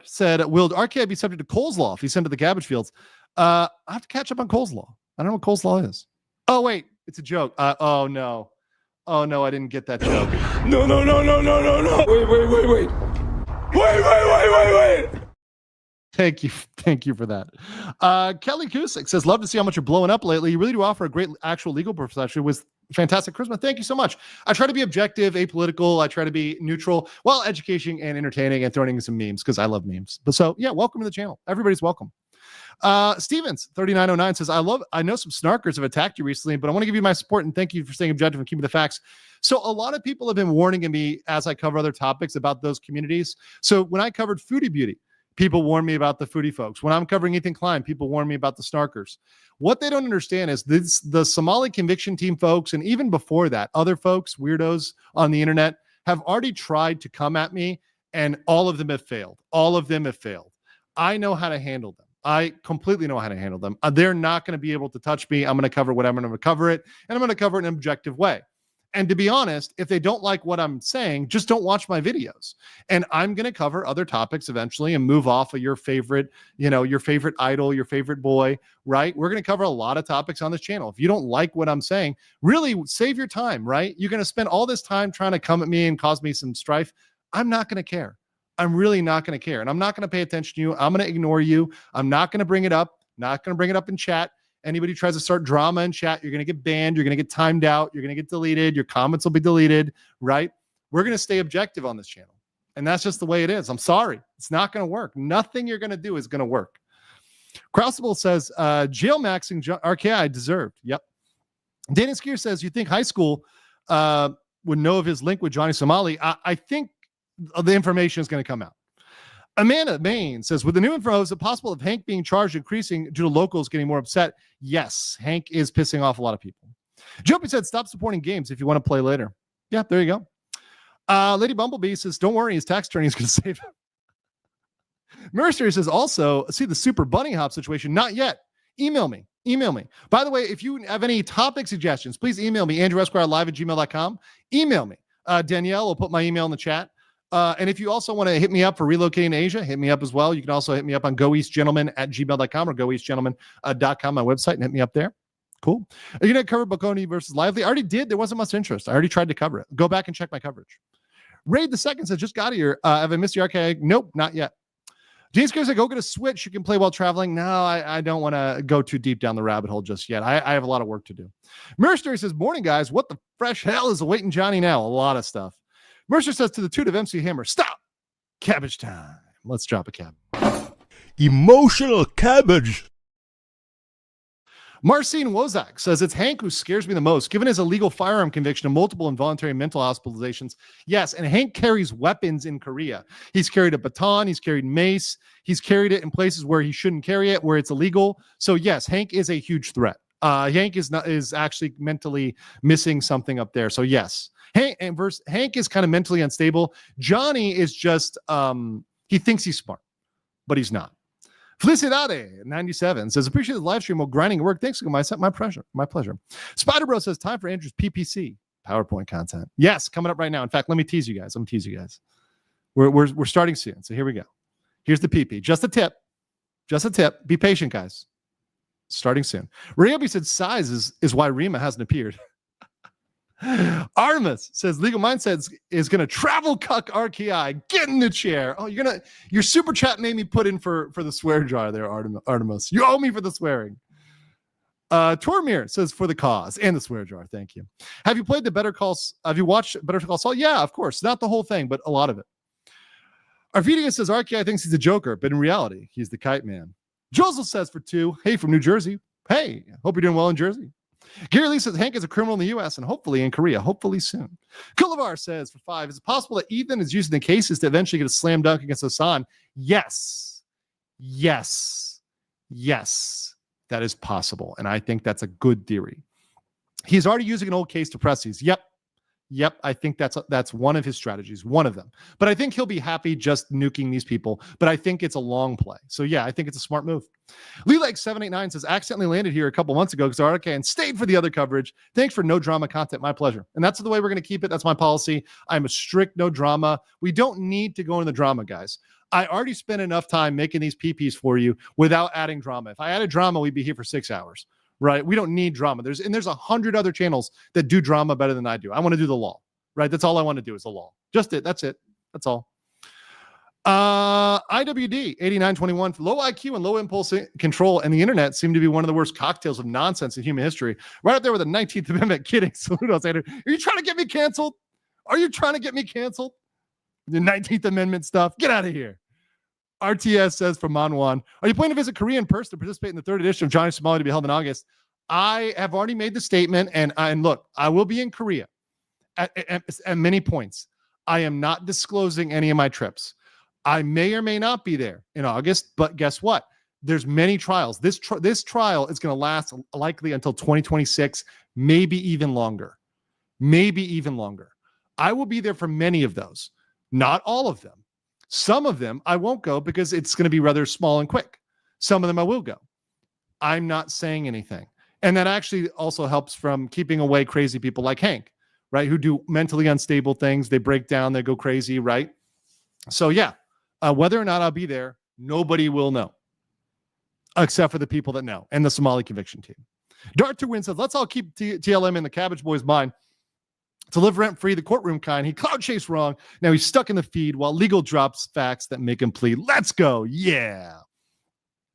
said, will Arcade be subject to coleslaw if he sent to the cabbage fields? I have to catch up on coleslaw. I don't know what coleslaw is. Oh, wait. It's a joke. Oh, no. Oh, no. I didn't get that joke. No. Wait. Thank you for that. Kelly Kusick says, love to see how much you're blowing up lately. You really do offer a great actual legal profession with fantastic charisma. Thank you so much. I try to be objective, apolitical. I try to be neutral while educating and entertaining and throwing in some memes because I love memes. But so, yeah, welcome to the channel. Everybody's welcome. Stevens 3909 says, I know some snarkers have attacked you recently, but I want to give you my support and thank you for staying objective and keeping the facts. So a lot of people have been warning me as I cover other topics about those communities. So when I covered Foodie Beauty, people warn me about the foodie folks. When I'm covering Ethan Klein, people warn me about the snarkers. What they don't understand is the Somali conviction team folks, and even before that, other folks, weirdos on the internet, have already tried to come at me, and all of them have failed. I know how to handle them. I completely know how to handle them. They're not going to be able to touch me. I'm going to cover whatever I'm going to cover it, and I'm going to cover it in an objective way. And to be honest, if they don't like what I'm saying, just don't watch my videos. And I'm going to cover other topics eventually and move off of your favorite, your favorite idol, your favorite boy, right? We're going to cover a lot of topics on this channel. If you don't like what I'm saying, really save your time, right? You're going to spend all this time trying to come at me and cause me some strife. I'm not going to care. I'm really not going to care. And I'm not going to pay attention to you. I'm going to ignore you. I'm not going to bring it up. Not going to bring it up in chat. Anybody tries to start drama in chat, you're going to get banned. You're going to get timed out. You're going to get deleted. Your comments will be deleted, right? We're going to stay objective on this channel. And that's just the way it is. I'm sorry. It's not going to work. Nothing you're going to do is going to work. Crouseable says, jail maxing RKI deserved. Yep. Dana Skier says, you think high school would know of his link with Johnny Somali? I think the information is going to come out. Amanda Main says, with the new info, is it possible of Hank being charged increasing due to locals getting more upset? Yes, Hank is pissing off a lot of people. Jopi said, stop supporting games if you want to play later. Yeah, there you go. Lady Bumblebee says, don't worry, his tax attorney is going to save him. Mercer says, also, see the super bunny hop situation? Not yet. Email me. By the way, if you have any topic suggestions, please email me, andrewesquirelive@gmail.com. Email me. Danielle will put my email in the chat. And if you also want to hit me up for relocating to Asia, hit me up as well. You can also hit me up on goeastgentleman@gmail.com or goeastgentleman.com, my website, and hit me up there. Cool. Are you going to cover Bocconi versus Lively? I already did. There wasn't much interest. I already tried to cover it. Go back and check my coverage. Raid the Second says, just got here. Have I missed your arcade? Nope, not yet. James Gear said, go get a Switch. You can play while traveling. No, I don't want to go too deep down the rabbit hole just yet. I have a lot of work to do. Mercenary says, morning, guys. What the fresh hell is awaiting Johnny now? A lot of stuff. Mercer says to the toot of MC Hammer, stop. Cabbage time. Let's drop a cab. Emotional cabbage. Marcin Wozak says, it's Hank who scares me the most, given his illegal firearm conviction and multiple involuntary mental hospitalizations. Yes, and Hank carries weapons in Korea. He's carried a baton. He's carried mace. He's carried it in places where he shouldn't carry it, where it's illegal. So yes, Hank is a huge threat. Hank is actually mentally missing something up there. So yes. Hank is kind of mentally unstable. Johnny is just, he thinks he's smart, but he's not. Felicidade 97 says, appreciate the live stream while grinding at work. Thanks, my pleasure. Spider Bro says, time for Andrew's PPC PowerPoint content. Yes, coming up right now. In fact, let me tease you guys. We're starting soon. So here we go. Here's the PP. Just a tip. Be patient, guys. Starting soon. Ryobi said, size is why Rima hasn't appeared. Artemis says legal mindset is going to travel cuck RKI. Get in the chair. Oh, your super chat made me put in for the swear jar there, Artemis. You owe me for the swearing. Tormir says for the cause and the swear jar. Thank you. Have you watched Better Call Saul? Yeah, of course. Not the whole thing, but a lot of it. Arvidia says RKI thinks he's a joker, but in reality, he's the kite man. Josel says for 2, hey, from New Jersey. Hey, hope you're doing well in Jersey. Gary Lee says Hank is a criminal in the U.S. and hopefully in Korea, hopefully soon. Kulivar says for 5, is it possible that Ethan is using the cases to eventually get a slam dunk against Hassan? Yes. That is possible. And I think that's a good theory. He's already using an old case to press these. Yep, I think that's one of his strategies, one of them. But I think he'll be happy just nuking these people. But I think it's a long play. So yeah, I think it's a smart move. Leelake789 says, accidentally landed here a couple months ago because RK and stayed for the other coverage. Thanks for no drama content. My pleasure. And that's the way we're going to keep it. That's my policy. I'm a strict no drama. We don't need to go into the drama, guys. I already spent enough time making these PPs for you without adding drama. If I added drama, we'd be here for 6 hours. Right? We don't need drama. There's 100 other channels that do drama better than I do. I want to do the law, right? That's all I want to do is the law. Just it. That's it. That's all. IWD 8921, low IQ and low impulse control and the internet seem to be one of the worst cocktails of nonsense in human history. Right up there with the 19th Amendment. Kidding. Saludos, Andrew. Are you trying to get me canceled? The 19th Amendment stuff. Get out of here. RTS says from Manwan, are you planning to visit Korea in person to participate in the 3rd edition of Johnny Somali to be held in August? I have already made the statement, and look, I will be in Korea at many points. I am not disclosing any of my trips. I may or may not be there in August, but guess what? There's many trials. This trial is going to last likely until 2026, maybe even longer. I will be there for many of those, not all of them. Some of them I won't go because it's going to be rather small and quick. Some of them I will go. I'm not saying anything. And that actually also helps from keeping away crazy people like Hank, right? Who do mentally unstable things. They break down, they go crazy, right? So yeah, whether or not I'll be there, nobody will know except for the people that know and the Somali conviction team. Dart to Win says, let's all keep TLM in the Cabbage Boy's mind to live rent-free, the courtroom kind. He cloud chased wrong. Now he's stuck in the feed while legal drops facts that make him plead. Let's go. Yeah.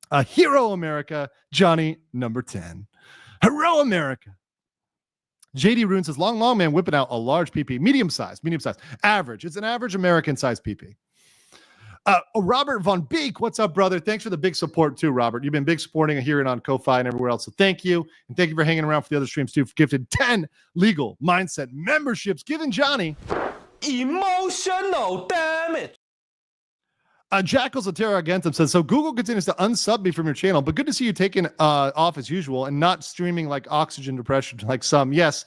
A hero America, Johnny number 10. Hero America. JD Rune says, long man whipping out a large PP. Medium size. Average. It's an average American size PP. Robert Von Beek, what's up, brother? Thanks for the big support too, Robert. You've been big supporting here and on Ko-Fi and everywhere else. So thank you. And thank you for hanging around for the other streams too. For gifted 10 legal mindset memberships, giving Johnny emotional damage. Jackal Zatera Agentum says, so Google continues to unsub me from your channel, but good to see you taking off as usual and not streaming like Oxygen Depression like some. Yes,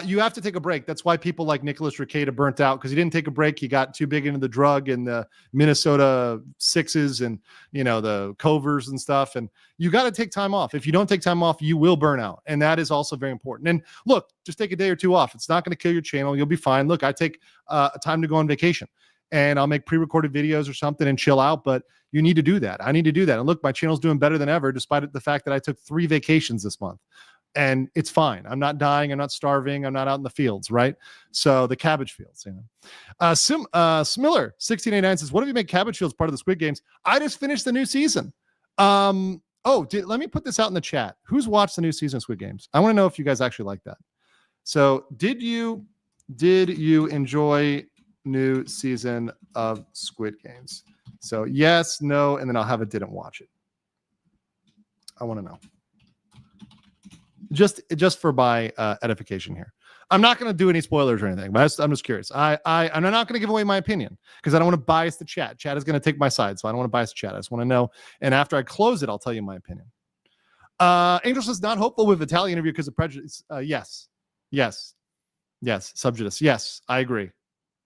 you have to take a break. That's why people like Nicholas Rekieta burnt out, because he didn't take a break. He got too big into the drug and the Minnesota Sixes and, you know, the Covers and stuff. And you got to take time off. If you don't take time off, you will burn out. And that is also very important. And look, just take a day or two off. It's not going to kill your channel. You'll be fine. Look, I take time to go on vacation. And I'll make pre-recorded videos or something and chill out, but you need to do that. I need to do that. And look, my channel's doing better than ever, despite the fact that I took 3 vacations this month. And it's fine. I'm not dying. I'm not starving. I'm not out in the fields, right? So the cabbage fields, you know. Smiller 1689 says, what if you make cabbage fields part of the Squid Games? I just finished the new season. Let me put this out in the chat. Who's watched the new season of Squid Games? I want to know if you guys actually like that. So did you enjoy new season of Squid Games? So yes, no, and then I'll have a didn't watch it. I want to know. Just for my edification here. I'm not going to do any spoilers or anything, but I'm just curious. I'm not going to give away my opinion because I don't want to bias the chat. Chat is going to take my side, so I don't want to bias the chat. I just want to know. And after I close it, I'll tell you my opinion. Angel says, not hopeful with Vitaly interview because of prejudice. Yes. Subjudice. Yes, I agree.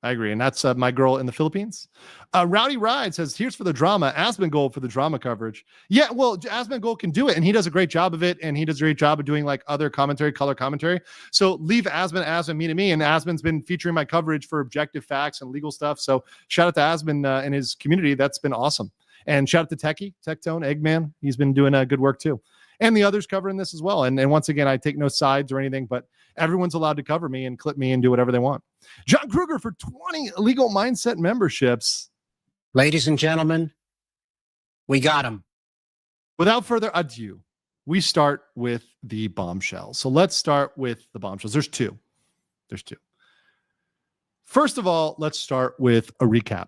And that's my girl in the Philippines. Rowdy Ride says, here's for the drama. Asmongold for the drama coverage. Yeah, well, Asmongold can do it, and he does a great job of it, and he does a great job of doing like other commentary, color commentary. So leave Asmon, me to me, and Asmon's been featuring my coverage for objective facts and legal stuff. So shout out to Asmon and his community. That's been awesome. And shout out to Techie, Tectone, Eggman. He's been doing good work too. And the others covering this as well. And once again, I take no sides or anything, but everyone's allowed to cover me and clip me and do whatever they want. John Kruger for 20 legal mindset memberships. Ladies and gentlemen, we got him. Without further ado, we start with the bombshells. So let's start with the bombshells. There's two. First of all, let's start with a recap.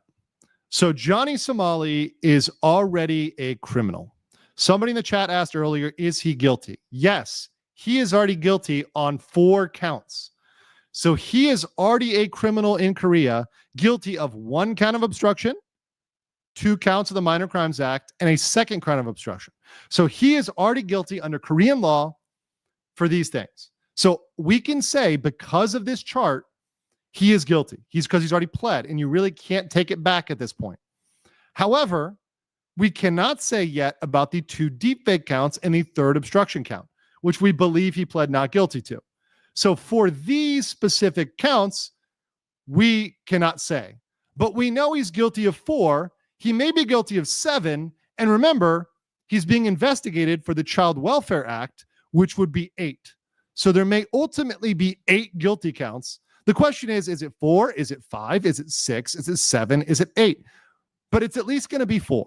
So Johnny Somali is already a criminal. Somebody in the chat asked earlier, is he guilty? Yes, he is already guilty on 4 counts. So he is already a criminal in Korea, guilty of 1 count of obstruction, 2 counts of the Minor Crimes Act, and a 2nd count of obstruction. So he is already guilty under Korean law for these things. So we can say because of this chart, he is guilty. Because he's already pled, and you really can't take it back at this point. However, we cannot say yet about the 2 deepfake counts and the 3rd obstruction count, which we believe he pled not guilty to. So for these specific counts, we cannot say. But we know he's guilty of 4. He may be guilty of 7. And remember, he's being investigated for the Child Welfare Act, which would be 8. So there may ultimately be 8 guilty counts. The question is it 4? Is it 5? Is it 6? Is it 7? Is it 8? But it's at least going to be 4.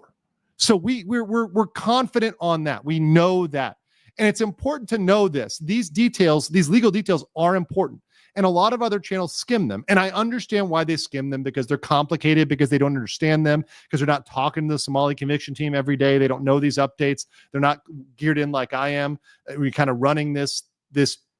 So we're confident on that. We know that. And it's important to know this. These details, these legal details are important. And a lot of other channels skim them. And I understand why they skim them, because they're complicated, because they don't understand them, because they're not talking to the Somali conviction team every day. They don't know these updates. They're not geared in like I am. We're kind of running this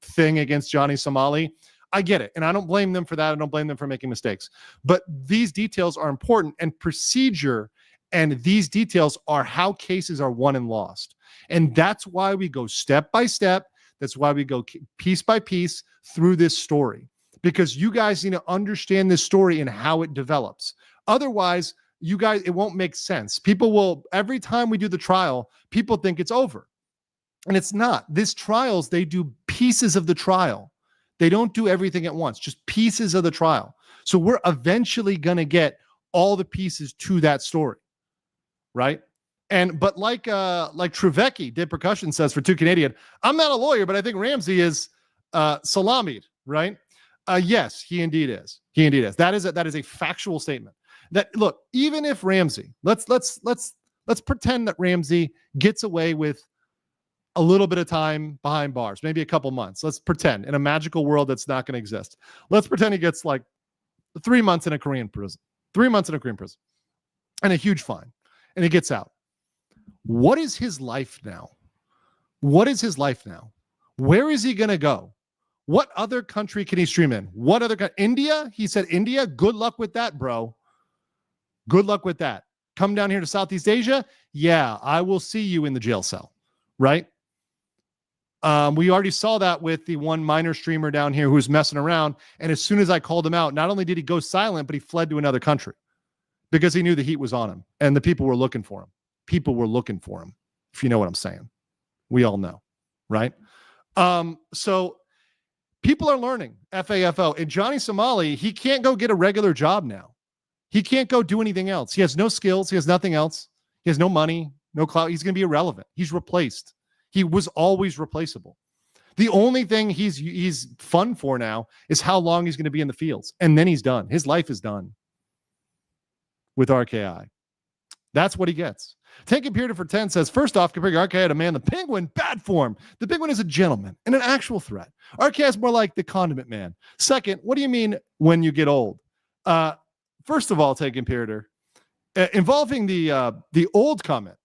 thing against Johnny Somali. I get it. And I don't blame them for that. I don't blame them for making mistakes. But these details are important, and procedure and these details are how cases are won and lost. And that's why we go step by step. That's why we go piece by piece through this story, because you guys need to understand this story and how it develops. Otherwise, you guys, it won't make sense. People will, every time we do the trial, people think it's over. And it's not. These trials, they do pieces of the trial. They don't do everything at once, just pieces of the trial. So we're eventually going to get all the pieces to that story, right? But like Trevecki did percussion says for 2 Canadian, I'm not a lawyer, but I think Ramsay is salamied, right? Yes, he indeed is. He indeed is. That is a factual statement. That look, even if Ramsay, let's pretend that Ramsay gets away with a little bit of time behind bars, maybe a couple months. Let's pretend in a magical world that's not going to exist. Let's pretend he gets like 3 months in a Korean prison, 3 months in a Korean prison, and a huge fine, and he gets out. What is his life now? What is his life now? Where is he going to go? What other country can he stream in? What other India? He said India. Good luck with that, bro. Good luck with that. Come down here to Southeast Asia. Yeah, I will see you in the jail cell, right? We already saw that with the one minor streamer down here who was messing around. And as soon as I called him out, not only did he go silent, but he fled to another country because he knew the heat was on him and the people were looking for him. People were looking for him, if you know what I'm saying. We all know, right? So people are learning FAFO. And Johnny Somali, he can't go get a regular job now. He can't go do anything else. He has no skills. He has nothing else. He has no money, no clout. He's going to be irrelevant. He's replaced. He was always replaceable. The only thing he's fun for now is how long he's going to be in the fields. And then he's done. His life is done with RKI. That's what he gets. Tank Computer for 10 says, first off, comparing RKI to Man the Penguin, bad form. The Penguin is a gentleman and an actual threat. RKI is more like the Condiment Man. Second, what do you mean when you get old? First of all, Tank Computer, involving the old comment,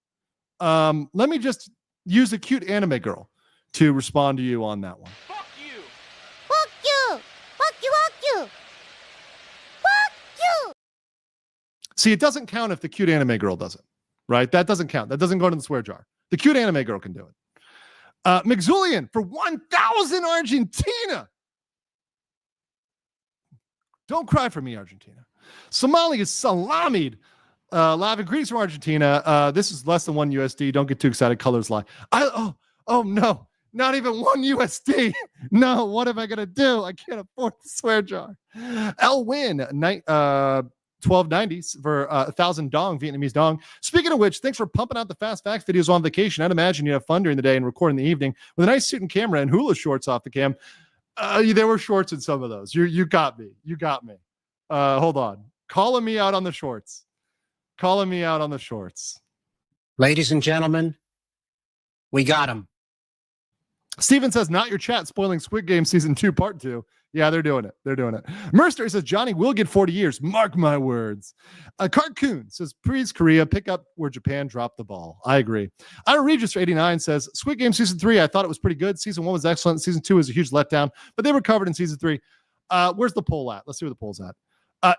let me just use a cute anime girl to respond to you on that one. Fuck you! Fuck you! Fuck you! Fuck you! Fuck you! See, it doesn't count if the cute anime girl does it, right? That doesn't count. That doesn't go into the swear jar. The cute anime girl can do it. McZulian for 1,000 Argentina. Don't cry for me, Argentina. Somali is salamied. Lava greetings from Argentina. This is less than 1 USD. Don't get too excited. Colors lie. Oh no, not even 1 USD. No, what am I gonna do? I can't afford the swear jar. Elwin, 1290 for 1,000 dong, Vietnamese dong. Speaking of which, thanks for pumping out the fast facts videos on vacation. I'd imagine you have fun during the day and record in the evening with a nice suit and camera and hula shorts off the cam. There were shorts in some of those. You got me. You got me. Hold on. Calling me out on the shorts. Calling me out on the shorts. Ladies and gentlemen, we got him. Steven says, not your chat spoiling Squid Game Season 2, Part 2. Yeah, they're doing it. They're doing it. Merster says, Johnny will get 40 years. Mark my words. Carcoon says, please, Korea, pick up where Japan dropped the ball. I agree. Ira Regis for 89 says, Squid Game Season 3, I thought it was pretty good. Season 1 was excellent. Season 2 was a huge letdown, but they recovered in Season 3. Where's the poll at? Let's see where the poll's at.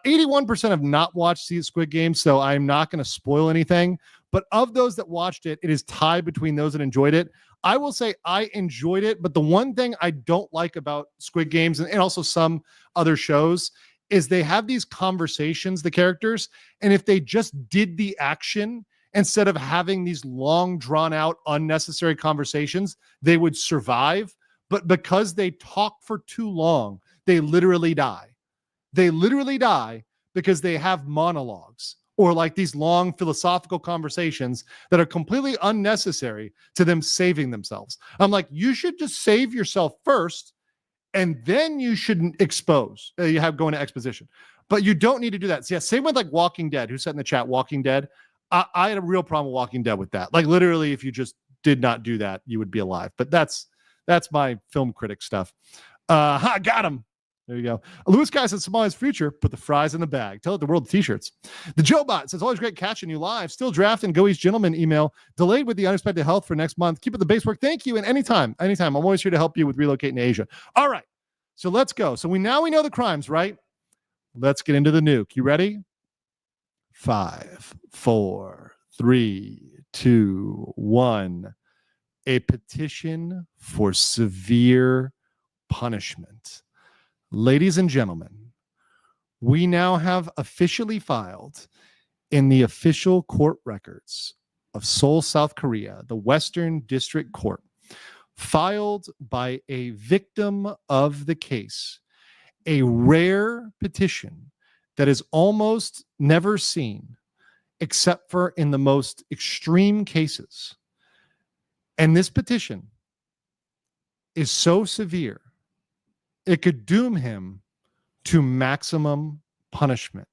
81% have not watched Squid Game, so I'm not going to spoil anything. But of those that watched it, it is tied between those that enjoyed it. I will say I enjoyed it, but the one thing I don't like about Squid Games and also some other shows is they have these conversations, the characters, and if they just did the action instead of having these long, drawn-out, unnecessary conversations, they would survive. But because they talk for too long, they literally die. They literally die because they have monologues or like these long philosophical conversations that are completely unnecessary to them saving themselves. I'm like, you should just save yourself first and then you shouldn't expose. You have going to exposition, but you don't need to do that. So yeah, same with like Walking Dead. Who said in the chat, Walking Dead? I had a real problem with Walking Dead with that. Like literally, if you just did not do that, you would be alive. But that's my film critic stuff. Got him. There you go. Lewis Guy says, Somali's future, put the fries in the bag. Tell it the world the t-shirts. The Joe Bot says, always great catching you live. Still drafting Go East Gentleman email. Delayed with the unexpected health for next month. Keep up the base work. Thank you. And anytime. I'm always here to help you with relocating to Asia. All right. So let's go. So we know the crimes, right? Let's get into the nuke. You ready? 5, 4, 3, 2, 1. A petition for severe punishment. Ladies and gentlemen, we now have officially filed in the official court records of Seoul, South Korea, the Western District Court, filed by a victim of the case, a rare petition that is almost never seen except for in the most extreme cases. And this petition is so severe, it could doom him to maximum punishment.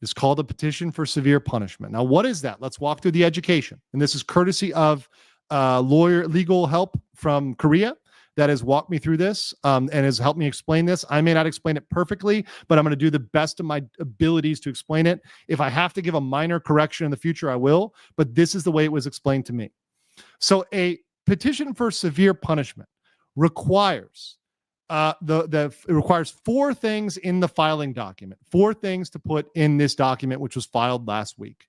It's called a petition for severe punishment. Now, what is that? Let's walk through the education. And this is courtesy of legal help from Korea that has walked me through this and has helped me explain this. I may not explain it perfectly, but I'm going to do the best of my abilities to explain it. If I have to give a minor correction in the future, I will. But this is the way it was explained to me. So a petition for severe punishment requires it requires 4 things in the filing document, 4 things to put in this document, which was filed last week.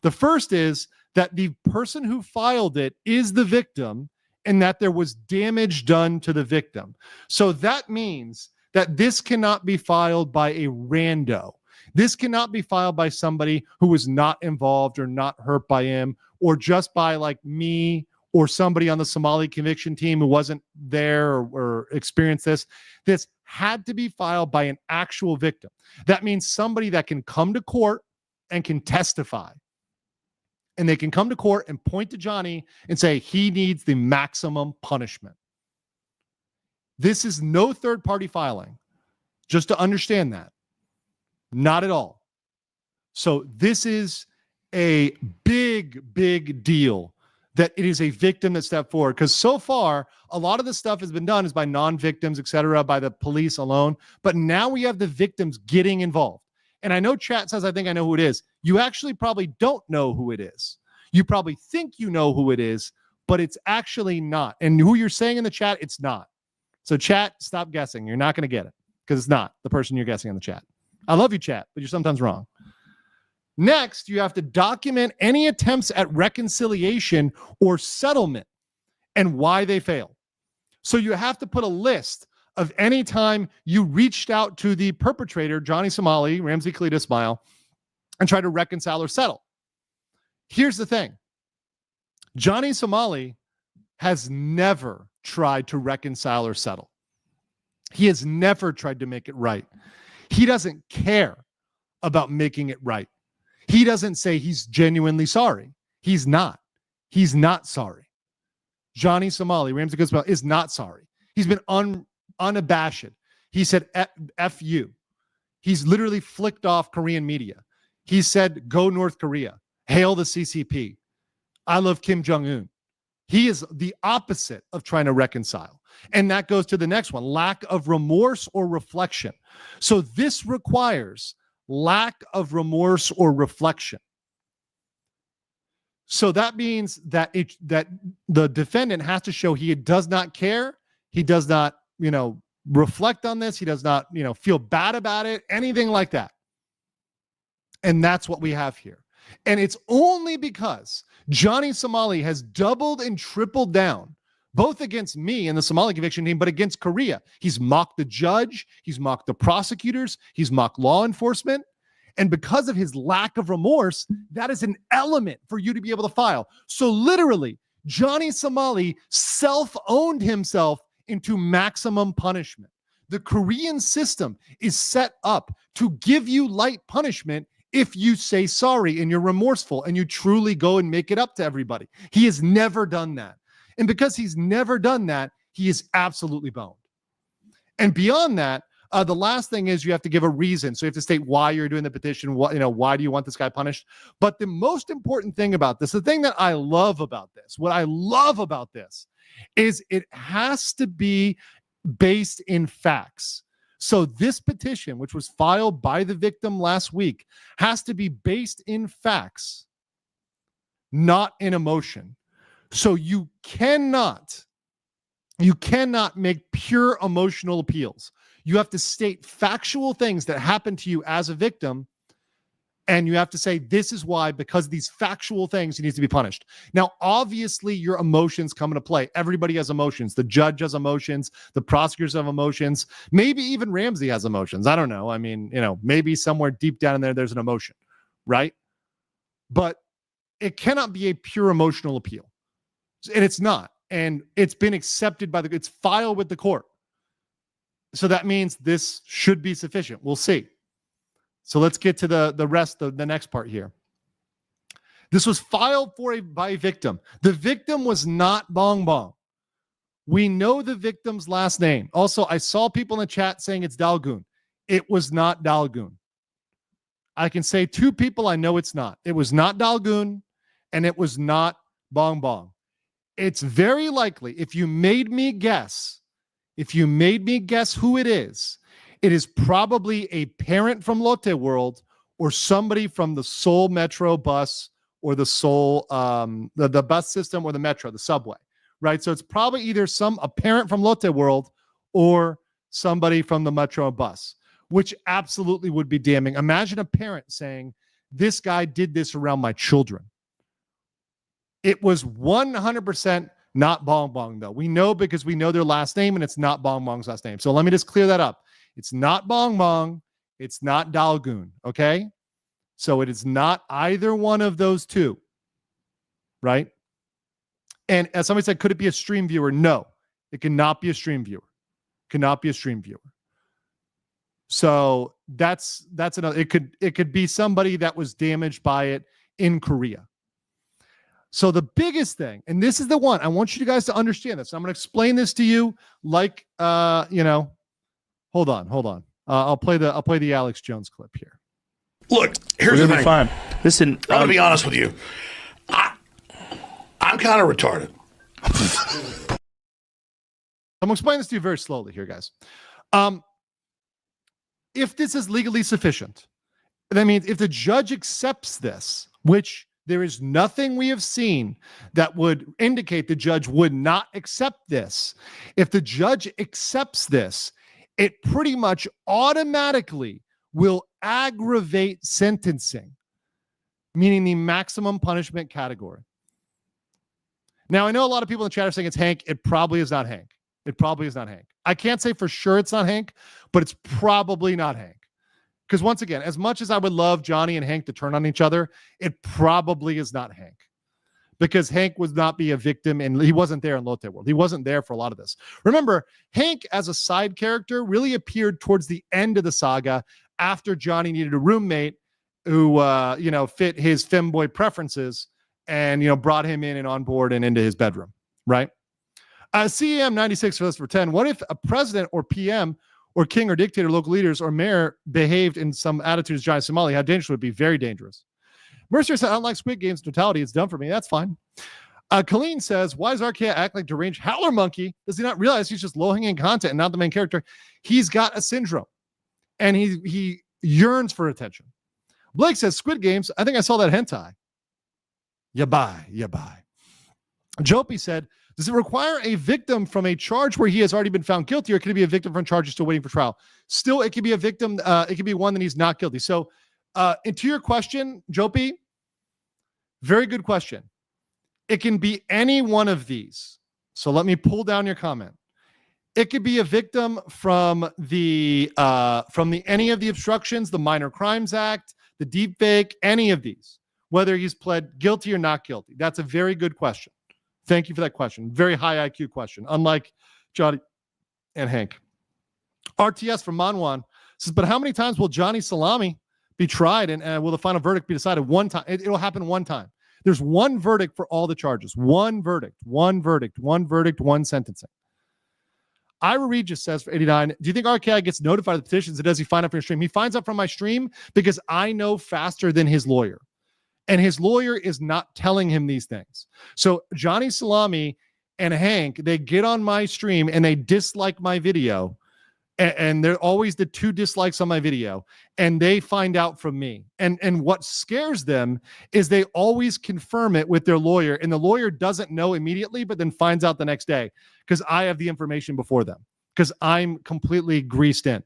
The first is that the person who filed it is the victim and that there was damage done to the victim. So that means that this cannot be filed by a rando. This cannot be filed by somebody who was not involved or not hurt by him, or just by like me or somebody on the Somali conviction team who wasn't there or experienced this. This had to be filed by an actual victim. That means somebody that can come to court and can testify. And they can come to court and point to Johnny and say he needs the maximum punishment. This is no third-party filing, just to understand that. Not at all. So this is a big, big deal that it is a victim that stepped forward. Because so far, a lot of the stuff has been done is by non-victims, et cetera, by the police alone. But now we have the victims getting involved. And I know chat says, I think I know who it is. You actually probably don't know who it is. You probably think you know who it is, but it's actually not. And who you're saying in the chat, it's not. So chat, stop guessing. You're not going to get it because it's not the person you're guessing in the chat. I love you, chat, but you're sometimes wrong. Next, you have to document any attempts at reconciliation or settlement and why they fail. So you have to put a list of any time you reached out to the perpetrator, Johnny Somali, Ramsay Khalid Ismail, and tried to reconcile or settle. Here's the thing. Johnny Somali has never tried to reconcile or settle. He has never tried to make it right. He doesn't care about making it right. He doesn't say he's genuinely sorry. He's not. He's not sorry. Johnny Somali, Ramsay Khalid Ismail, is not sorry. He's been unabashed. He said, F you. He's literally flicked off Korean media. He said, go North Korea. Hail the CCP. I love Kim Jong-un. He is the opposite of trying to reconcile. And that goes to the next one, lack of remorse or reflection. So this requires lack of remorse or reflection. So that means that that the defendant has to show he does not care. He does not, reflect on this. He does not, feel bad about it, anything like that. And that's what we have here. And it's only because Johnny Somali has doubled and tripled down, both against me and the Somali conviction team, but against Korea. He's mocked the judge. He's mocked the prosecutors. He's mocked law enforcement. And because of his lack of remorse, that is an element for you to be able to file. So literally, Johnny Somali self-owned himself into maximum punishment. The Korean system is set up to give you light punishment if you say sorry and you're remorseful and you truly go and make it up to everybody. He has never done that. And because he's never done that, he is absolutely boned. And beyond that, the last thing is you have to give a reason. So you have to state why you're doing the petition. Why do you want this guy punished? But the most important thing about this, the thing that I love about this, what I love about this is it has to be based in facts. So this petition, which was filed by the victim last week, has to be based in facts, not in emotion. So you cannot make pure emotional appeals. You have to state factual things that happen to you as a victim, and you have to say, this is why, because of these factual things, he needs to be punished. Now, obviously, your emotions come into play. Everybody has emotions. The judge has emotions. The prosecutors have emotions. Maybe even Ramsay has emotions. I don't know. I mean, maybe somewhere deep down in there, there's an emotion, right? but it cannot be a pure emotional appeal. And it's not. And it's been accepted by it's filed with the court. So that means this should be sufficient. We'll see. So let's get to the rest of the next part here. This was filed by a victim. The victim was not Bong Bong. We know the victim's last name. Also, I saw people in the chat saying it's Dalgoon. It was not Dalgoon. I can say two people I know it's not. It was not Dalgoon, and it was not Bong Bong. It's very likely, if you made me guess who it is probably a parent from Lotte World or somebody from the Seoul Metro bus or the Seoul, the bus system or the metro, the subway, right? So it's probably either a parent from Lotte World or somebody from the metro bus, which absolutely would be damning. Imagine a parent saying, this guy did this around my children. It was 100% not Bong Bong, though. We know because we know their last name, and it's not Bong Bong's last name. So let me just clear that up. It's not Bong Bong. It's not Dalgoon, okay? So it is not either one of those two, right? And as somebody said, could it be a stream viewer? No, it cannot be a stream viewer. Cannot be a stream viewer. So that's another. It could be somebody that was damaged by it in Korea. So the biggest thing, and this is the one I want you guys to understand this. I'm going to explain this to you like hold on. I'll play the Alex Jones clip here. Look, here's the thing. Fine. Listen, I'm going to be honest with you. I'm kind of retarded. I'm going to explain this to you very slowly here, guys. If this is legally sufficient, that means if the judge accepts this, which there is nothing we have seen that would indicate the judge would not accept this. If the judge accepts this, it pretty much automatically will aggravate sentencing, meaning the maximum punishment category. Now, I know a lot of people in the chat are saying it's Hank. It probably is not Hank. It probably is not Hank. I can't say for sure it's not Hank, but it's probably not Hank. Because once again, as much as I would love Johnny and Hank to turn on each other, it probably is not Hank. Because Hank would not be a victim, and he wasn't there in Lotte World. He wasn't there for a lot of this. Remember, Hank as a side character really appeared towards the end of the saga after Johnny needed a roommate who, fit his femboy preferences and, brought him in and on board and into his bedroom, right? CEM96 for 10. What if a president or PM or king or dictator, local leaders or mayor behaved in some attitudes giant Somali? How dangerous would it be? Very dangerous. Mercer said, I don't like Squid Game's totality. It's done for me. That's fine. Colleen says, why does Archaea act like deranged howler monkey? Does he not realize he's just low-hanging content and not the main character? He's got a syndrome, and he yearns for attention. Blake says, Squid Games, I think I saw that hentai. Ya bye. Jopie said, does it require a victim from a charge where he has already been found guilty, or could it be a victim from charges still waiting for trial? Still, it could be a victim. It could be one that he's not guilty. So, and to your question, Jopie, very good question. It can be any one of these. So let me pull down your comment. It could be a victim from the any of the obstructions, the Minor Crimes Act, the deepfake, any of these, whether he's pled guilty or not guilty. That's a very good question. Thank you for that question. Very high IQ question, unlike Johnny and Hank. RTS from Manwan says, but how many times will Johnny Salami be tried, and will the final verdict be decided one time? It will happen one time. There's one verdict for all the charges. One verdict, one sentencing. Ira Reed just says for 89, do you think RKI gets notified of the petitions, or does he find out from your stream? He finds out from my stream because I know faster than his lawyer. And his lawyer is not telling him these things. So Johnny Salami and Hank, they get on my stream and they dislike my video. And they're always the two dislikes on my video. And they find out from me. And what scares them is they always confirm it with their lawyer. And the lawyer doesn't know immediately, but then finds out the next day because I have the information before them because I'm completely greased in.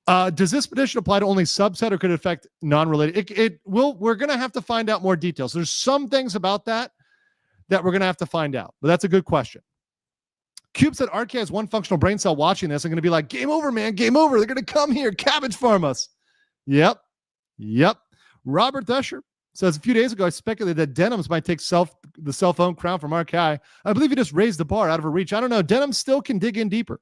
Does this petition apply to only subset, or could it affect non-related? We're going to have to find out more details. There's some things about that we're going to have to find out, but that's a good question. Cube said RK has one functional brain cell watching this. I'm going to be like, game over, man, game over. They're going to come here, cabbage farm us. Yep. Robert Thusher says, a few days ago, I speculated that Denims might take the cell phone crown from RKI. I believe he just raised the bar out of her reach. I don't know. Denims still can dig in deeper.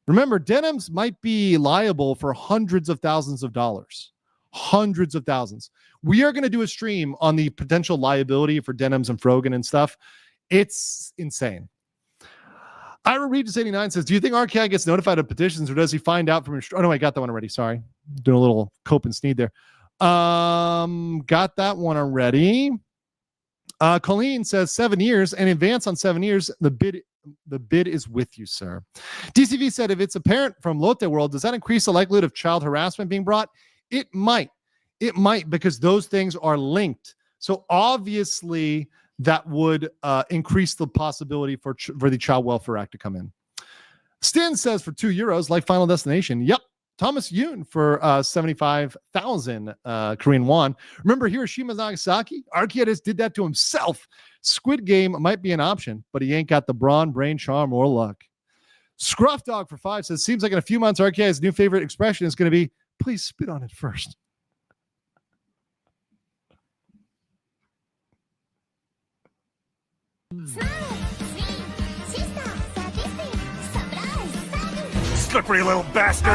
Remember, Denims might be liable for hundreds of thousands of dollars. Hundreds of thousands. We are going to do a stream on the potential liability for Denims and Frogan and stuff. It's insane. Ira Regis 89 says, do you think RKI gets notified of petitions, or does he find out from... Oh, no, I got that one already. Sorry. Doing a little cope and sneed there. Got that one already. Colleen says 7 years and advance on 7 years. The bid is with you, sir. DCV said, if it's apparent from Lotte World, does that increase the likelihood of child harassment being brought? It might. It might, because those things are linked. So obviously that would increase the possibility for the Child Welfare Act to come in. Stin says for €2, like Final Destination. Yep. Thomas Yoon for 75,000 Korean won. Remember Hiroshima Nagasaki? Archaeus did that to himself. Squid Game might be an option, but he ain't got the brawn, brain, charm, or luck. Scruff Dog for 5 says, seems like in a few months, Archaeus' new favorite expression is going to be, please spit on it first. Slippery little bastard.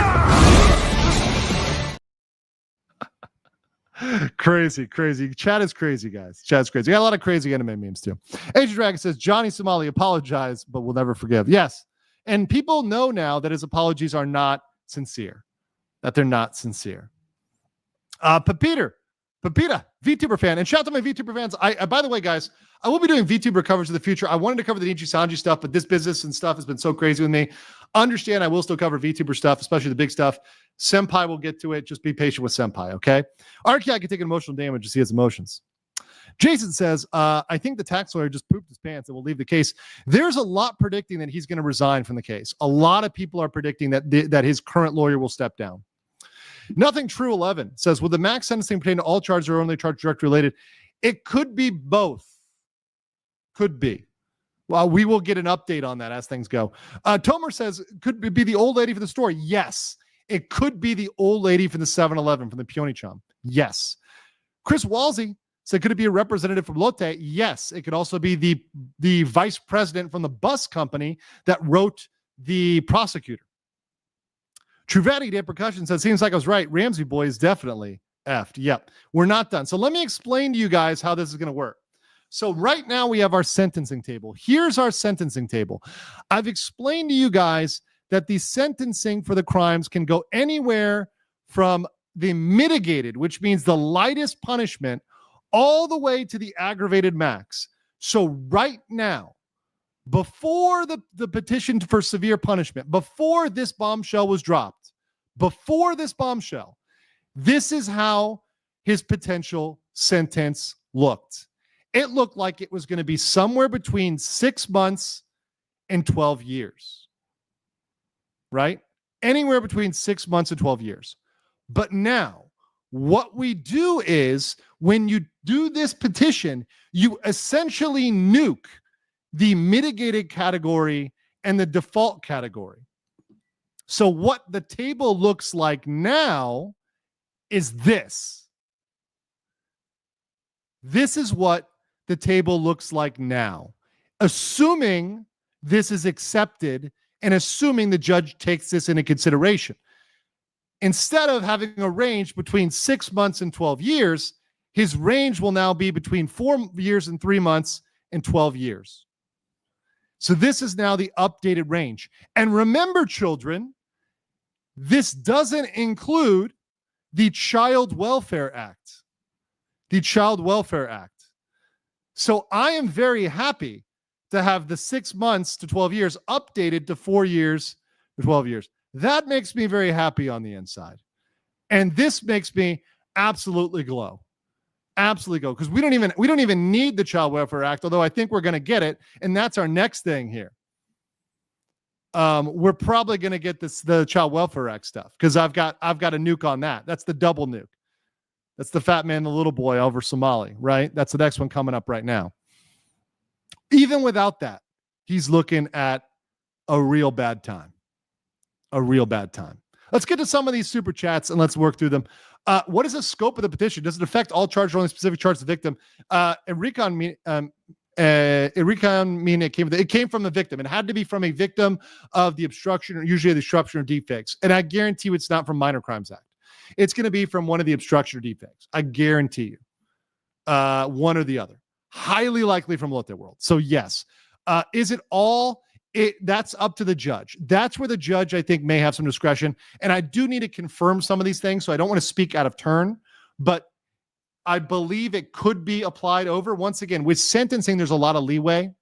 Crazy. Chat is crazy, guys. Chat's crazy. Got a lot of crazy anime memes too. Asian Dragon says, Johnny Somali apologized, but will never forgive. Yes. And people know now that his apologies are not sincere, that they're not sincere. Pepita, VTuber fan. And shout out to my VTuber fans. By the way, guys, I will be doing VTuber coverage in the future. I wanted to cover the Nichi Sanji stuff, but this business and stuff has been so crazy with me. Understand, I will still cover VTuber stuff, especially the big stuff. Senpai will get to it. Just be patient with Senpai, okay? RKI can take emotional damage to see his emotions. Jason says, I think the tax lawyer just pooped his pants and will leave the case. There's a lot predicting that he's going to resign from the case. A lot of people are predicting that his current lawyer will step down. Nothing True 11 says, will the max sentencing pertain to all charges or only charge direct related? It could be both. Could be. Well, we will get an update on that as things go. Tomer says, could it be the old lady from the store? Yes. It could be the old lady from the 7-Eleven, from the Pyeongchang. Yes. Chris Walsey said, could it be a representative from Lotte? Yes. It could also be the vice president from the bus company that wrote the prosecutor. Truvati De Percussion says, seems like I was right. Ramsay boy is definitely effed. Yep. We're not done. So let me explain to you guys how this is going to work. So right now we have our sentencing table. Here's our sentencing table. I've explained to you guys that the sentencing for the crimes can go anywhere from the mitigated, which means the lightest punishment, all the way to the aggravated max. So right now, before the petition for severe punishment, before this bombshell was dropped, this is how his potential sentence looked. It looked like it was going to be somewhere between 6 months and 12 years, right? Anywhere between 6 months and 12 years. But now, what we do is, when you do this petition, you essentially nuke the mitigated category and the default category. So what the table looks like now is this. This is what the table looks like now, assuming this is accepted and assuming the judge takes this into consideration. Instead of having a range between 6 months and 12 years, his range will now be between 4 years and 3 months and 12 years. So this is now the updated range. And remember, children, this doesn't include the Child Welfare Act. The Child Welfare Act. So I am very happy to have the 6 months to 12 years updated to 4 years to 12 years. That makes me very happy on the inside. And this makes me absolutely glow. Absolutely go, because we don't even need the Child Welfare Act, although I think we're going to get it, and that's our next thing here. We're probably going to get the Child Welfare Act stuff, because I've got a nuke on that. That's the double nuke. That's the fat man, the little boy over Somali, right? That's the next one coming up right now. Even without that, he's looking at a real bad time. A real bad time. Let's get to some of these super chats and let's work through them. What is the scope of the petition? Does it affect all charges or only specific charges of the victim? It came from the victim. It had to be from a victim of the obstruction, or usually the obstruction or defects. And I guarantee you it's not from Minor Crimes Act. It's going to be from one of the obstruction or defects. I guarantee you. One or the other. Highly likely from Lotte World. So yes. Is it all? That's up to the judge. That's where the judge, I think, may have some discretion. And I do need to confirm some of these things, so I don't want to speak out of turn, but I believe it could be applied over. Once again, with sentencing, there's a lot of leeway.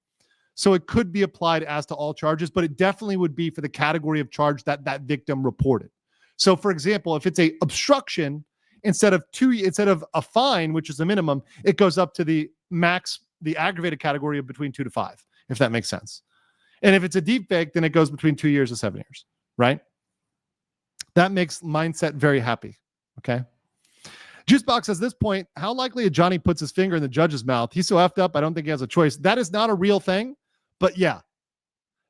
So it could be applied as to all charges, but it definitely would be for the category of charge that that victim reported. So for example, if it's a obstruction, instead of a fine, which is the minimum, it goes up to the max, the aggravated category of between 2 to 5, if that makes sense. And if it's a deepfake, then it goes between 2 years to 7 years, right? That makes Mindset very happy, okay? Juicebox says, this point, how likely is Johnny puts his finger in the judge's mouth? He's so effed up, I don't think he has a choice. That is not a real thing, but yeah.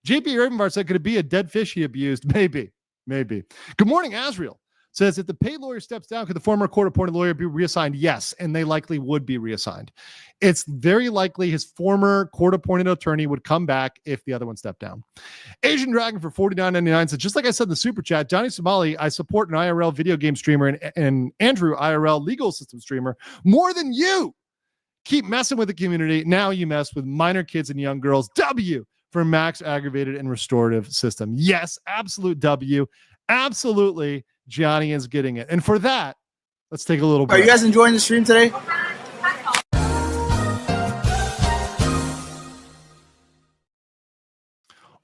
JP Ravenvar said, could it be a dead fish he abused? Maybe. Good morning, Azriel. Says, if the paid lawyer steps down, could the former court-appointed lawyer be reassigned? Yes, and they likely would be reassigned. It's very likely his former court-appointed attorney would come back if the other one stepped down. Asian Dragon for $49.99 says, just like I said in the super chat, Johnny Somali, I support an IRL video game streamer and Andrew, IRL legal system streamer, more than you. Keep messing with the community. Now you mess with minor kids and young girls. W for max aggravated and restorative system. Yes, absolute W. Absolutely. Johnny is getting it. And for that, let's take a little break. Are you guys enjoying the stream today?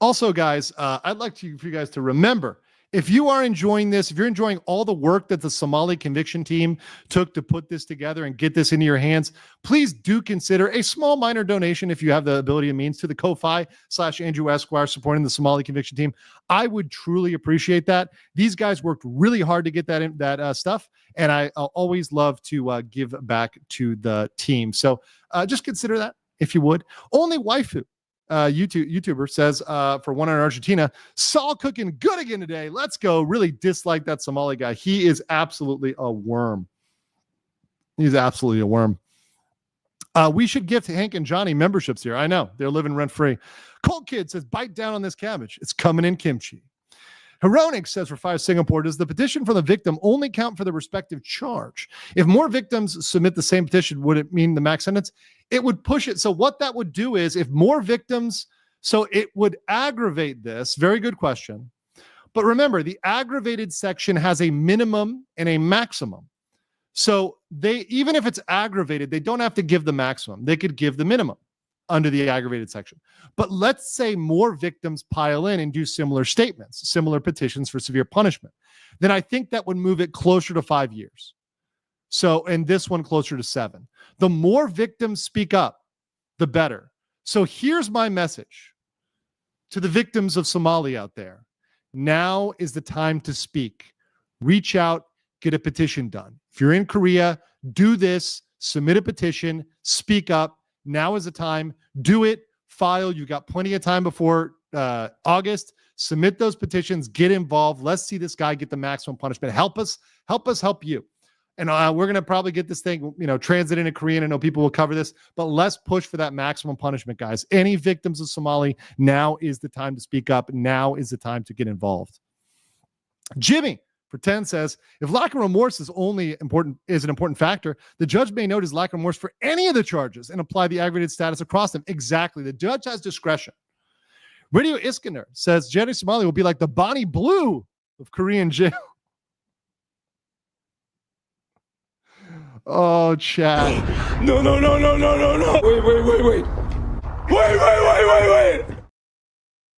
Also, guys, I'd like for you guys to remember, if you are enjoying this, if you're enjoying all the work that the Somali conviction team took to put this together and get this into your hands, please do consider a small minor donation if you have the ability and means to the Ko-Fi/Andrew Esquire supporting the Somali conviction team. I would truly appreciate that. These guys worked really hard to get that stuff, and I always love to give back to the team. So just consider that if you would. Only Waifu. YouTuber says for one on Argentina, Saul cooking good again today. Let's go. Really dislike that Somali guy. He is absolutely a worm. He's absolutely a worm. We should gift Hank and Johnny memberships here. I know they're living rent free. Cold Kid says, bite down on this cabbage. It's coming in kimchi. Heronic says for 5 Singapore, does the petition from the victim only count for the respective charge? If more victims submit the same petition, would it mean the max sentence? It would push it. So what that would do is if more victims, so it would aggravate this. Very good question. But remember, the aggravated section has a minimum and a maximum. So even if it's aggravated, they don't have to give the maximum. They could give the minimum under the aggravated section. But let's say more victims pile in and do similar statements, similar petitions for severe punishment. Then I think that would move it closer to 5 years. So, and this one closer to 7. The more victims speak up, the better. So here's my message to the victims of Somali out there. Now is the time to speak. Reach out, get a petition done. If you're in Korea, do this, submit a petition, speak up. Now is the time. Do it. File. You've got plenty of time before August. Submit those petitions. Get involved. Let's see this guy get the maximum punishment. Help us help you. And we're going to probably get this thing, translated into Korean. I know people will cover this, but let's push for that maximum punishment, guys. Any victims of Somali, now is the time to speak up. Now is the time to get involved. Jimmy for 10 says, if lack of remorse is an important factor, the judge may note his lack of remorse for any of the charges and apply the aggravated status across them. Exactly. The judge has discretion. Radio Iskander says, Johnny Somali will be like the Bonnie Blue of Korean jail. Oh, Chad. No. Wait.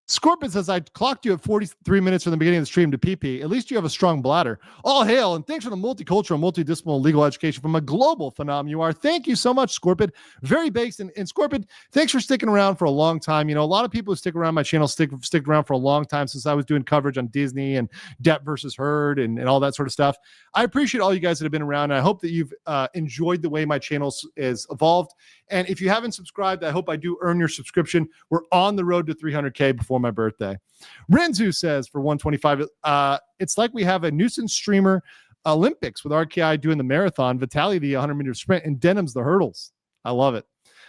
Scorpion says, I clocked you at 43 minutes from the beginning of the stream to PP. At least you have a strong bladder. All hail, and thanks for the multicultural, multidisciplinary legal education from a global phenomenon you are. Thank you so much, Scorpion. Very based. And Scorpion, thanks for sticking around for a long time. A lot of people who stick around my channel stick around for a long time since I was doing coverage on Disney and Depp versus Heard and all that sort of stuff. I appreciate all you guys that have been around. And I hope that you've enjoyed the way my channel is evolved. And if you haven't subscribed, I hope I do earn your subscription. We're on the road to 300K before my birthday. Renzu says for 125, it's like we have a nuisance streamer Olympics with RKI doing the marathon, Vitaly the 100-meter sprint, and Denim's the hurdles. I love it.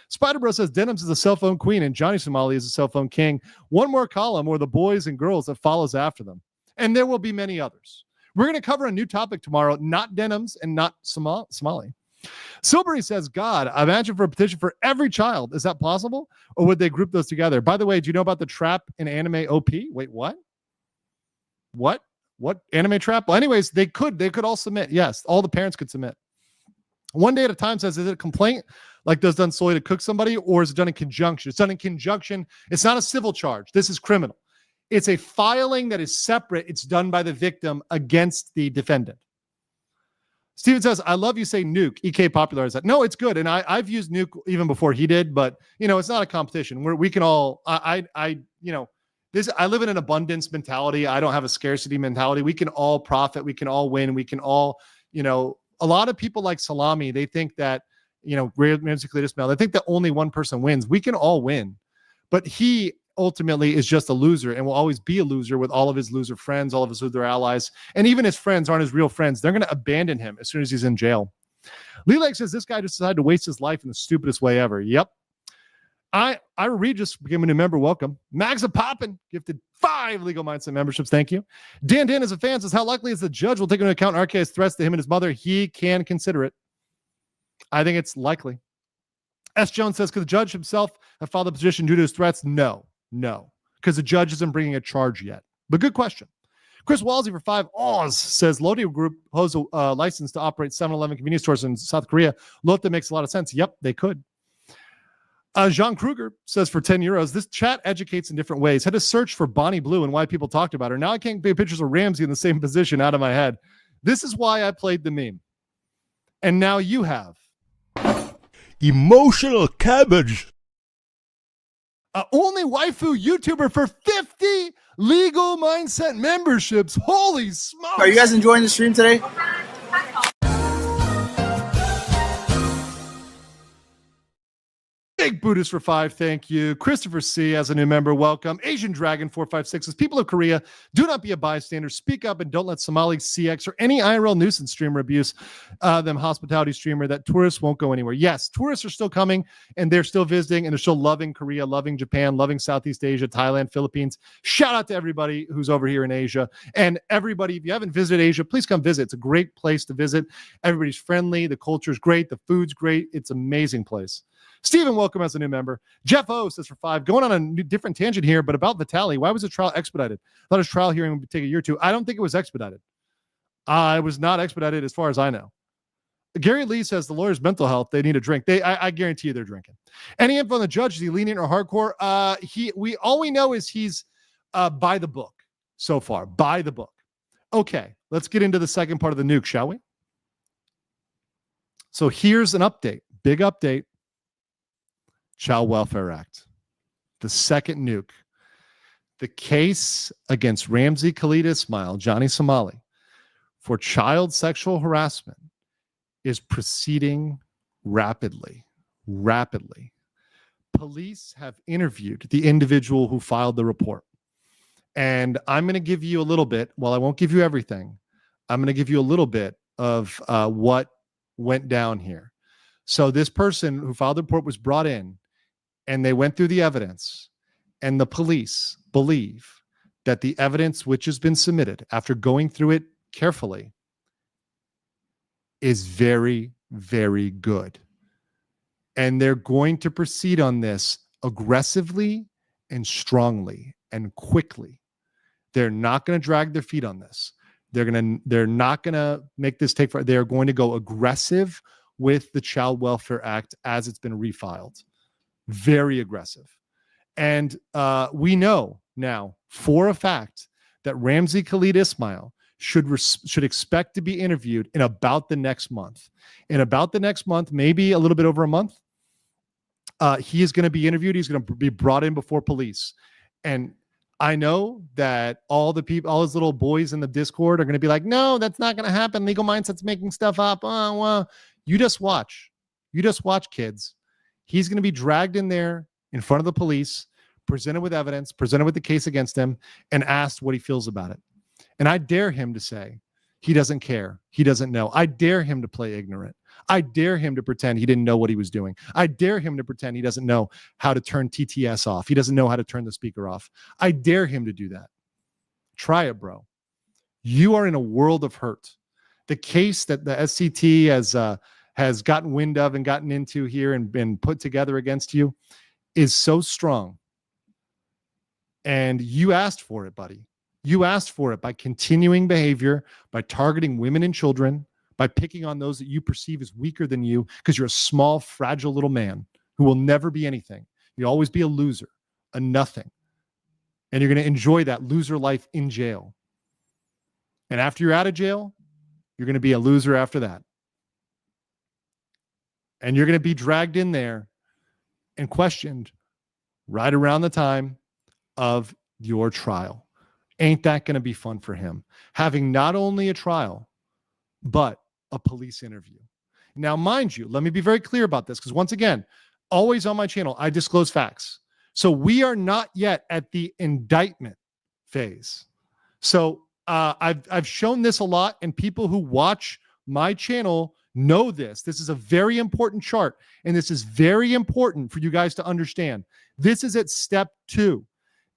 Spider Bro says Denims is a cell phone queen and Johnny Somali is a cell phone king. One more column or the boys and girls that follows after them. And there will be many others. We're going to cover a new topic tomorrow, not Denims and not Somali. Silbury says, God, imagine for a petition for every child. Is that possible? Or would they group those together? By the way, do you know about the trap in anime OP? Wait, what? What anime trap? Well, anyways, they could all submit. Yes, all the parents could submit. One Day at a Time says, is it a complaint like does done solely to cook somebody, or is it done in conjunction? It's done in conjunction. It's not a civil charge. This is criminal. It's a filing that is separate. It's done by the victim against the defendant. Steven says, I love you say nuke. EK popularized that. No, it's good. And I've used nuke even before he did, but it's not a competition where we can all, I live in an abundance mentality. I don't have a scarcity mentality. We can all profit. We can all win. We can all, a lot of people like Salami, they think that, Ramsay Ismail, they think that only one person wins. We can all win. But he ultimately is just a loser and will always be a loser with all of his loser friends, all of his loser allies. And even his friends aren't his real friends. They're going to abandon him as soon as he's in jail. Lelek says this guy just decided to waste his life in the stupidest way ever. Yep. Ira Reed just became a new member. Welcome. Magza Poppin gifted 5 Legal Mindset memberships. Thank you. Dan is a fan, says, how likely is the judge will take into account RK's threats to him and his mother? He can consider it. I think it's likely. S. Jones says, could the judge himself have filed a petition due to his threats? No, because the judge isn't bringing a charge yet. But good question. Chris Walsey for 5 Oz says, Lotte Group holds a license to operate 7-Eleven convenience stores in South Korea. Lotte makes a lot of sense. Yep, they could. Jean Kruger says for 10 euros, this chat educates in different ways. Had to search for Bonnie Blue and why people talked about her. Now I can't get pictures of Ramsay in the same position out of my head. This is why I played the meme. And now you have. Emotional cabbage. Only waifu YouTuber for 50 Legal Mindset memberships. Holy smokes. Are you guys enjoying the stream today? Big Buddhist for 5, thank you. Christopher C. as a new member, welcome. Asian Dragon 456 says, people of Korea, do not be a bystander. Speak up and don't let Somali CX or any IRL nuisance streamer abuse them hospitality streamer that tourists won't go anywhere. Yes, tourists are still coming and they're still visiting and they're still loving Korea, loving Japan, loving Southeast Asia, Thailand, Philippines. Shout out to everybody who's over here in Asia. And everybody, if you haven't visited Asia, please come visit. It's a great place to visit. Everybody's friendly. The culture's great. The food's great. It's an amazing place. Stephen, welcome as a new member. Jeff O says for 5, going on a different tangent here, but about Vitaly, why was the trial expedited? I thought his trial hearing would take a year or two. I don't think it was expedited. It was not expedited as far as I know. Gary Lee says the lawyer's mental health, they need a drink. I guarantee you they're drinking. Any info on the judge? Is he lenient or hardcore? All we know is he's by the book so far. By the book. Okay, let's get into the second part of the nuke, shall we? So here's an update. Big update. Child Welfare Act, the second nuke. The case against Ramsay Ismail, Johnny Somali, for child sexual harassment is proceeding rapidly. Police have interviewed the individual who filed the report. And I'm going to give you a little bit, while I won't give you everything, I'm going to give you a little bit of what went down here. So this person who filed the report was brought in, and they went through the evidence, and the police believe that the evidence which has been submitted after going through it carefully is very, very good. And they're going to proceed on this aggressively and strongly and quickly. They're not going to drag their feet on this. They're not going to make this take for, they're going to go aggressive with the Child Welfare Act as it's been refiled. Very aggressive. And we know now for a fact that Ramsay Ismail should expect to be interviewed in about the next month. In about the next month, maybe a little bit over a month, he is going to be interviewed. He's going to be brought in before police. And I know that all his little boys in the Discord are going to be like, no, that's not going to happen. Legal Mindset's making stuff up. You just watch. You just watch, kids. He's going to be dragged in there in front of the police, presented with evidence, presented with the case against him, and asked what he feels about it. And I dare him to say, He doesn't care. He doesn't know. I dare him to play ignorant. I dare him to pretend he didn't know what he was doing. I dare him to pretend he doesn't know how to turn TTS off. He doesn't know how to turn the speaker off. I dare him to do that. Try it, bro. You are in a world of hurt. The case that the SCT has gotten wind of and gotten into here and been put together against you is so strong. And you asked for it, buddy. You asked for it by continuing behavior, by targeting women and children, by picking on those that you perceive as weaker than you because you're a small, fragile little man who will never be anything. You'll always be a loser, a nothing. And you're going to enjoy that loser life in jail. And after you're out of jail, you're going to be a loser after that. And you're going to be dragged in there and questioned right around the time of your trial. Ain't that going to be fun for him? Having not only a trial, but a police interview. Now, mind you, let me be very clear about this, because once again, always on my channel, I disclose facts. So we are not yet at the indictment phase. So I've shown this a lot, and people who watch my channel know this. This is a very important chart, and this is very important for you guys to understand. This is at step 2.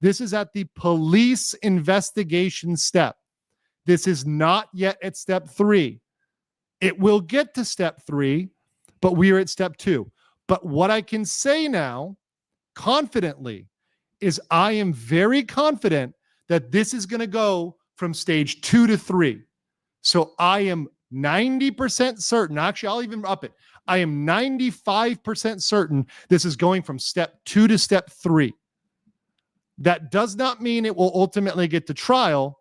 This is at the police investigation step. This is not yet at step 3. It will get to step 3, but we are at step 2. But what I can say now confidently is I am very confident that this is going to go from stage 2 to 3. So I am 90% certain. Actually, I'll even up it. I am 95% certain this is going from step 2 to step 3. That does not mean it will ultimately get to trial,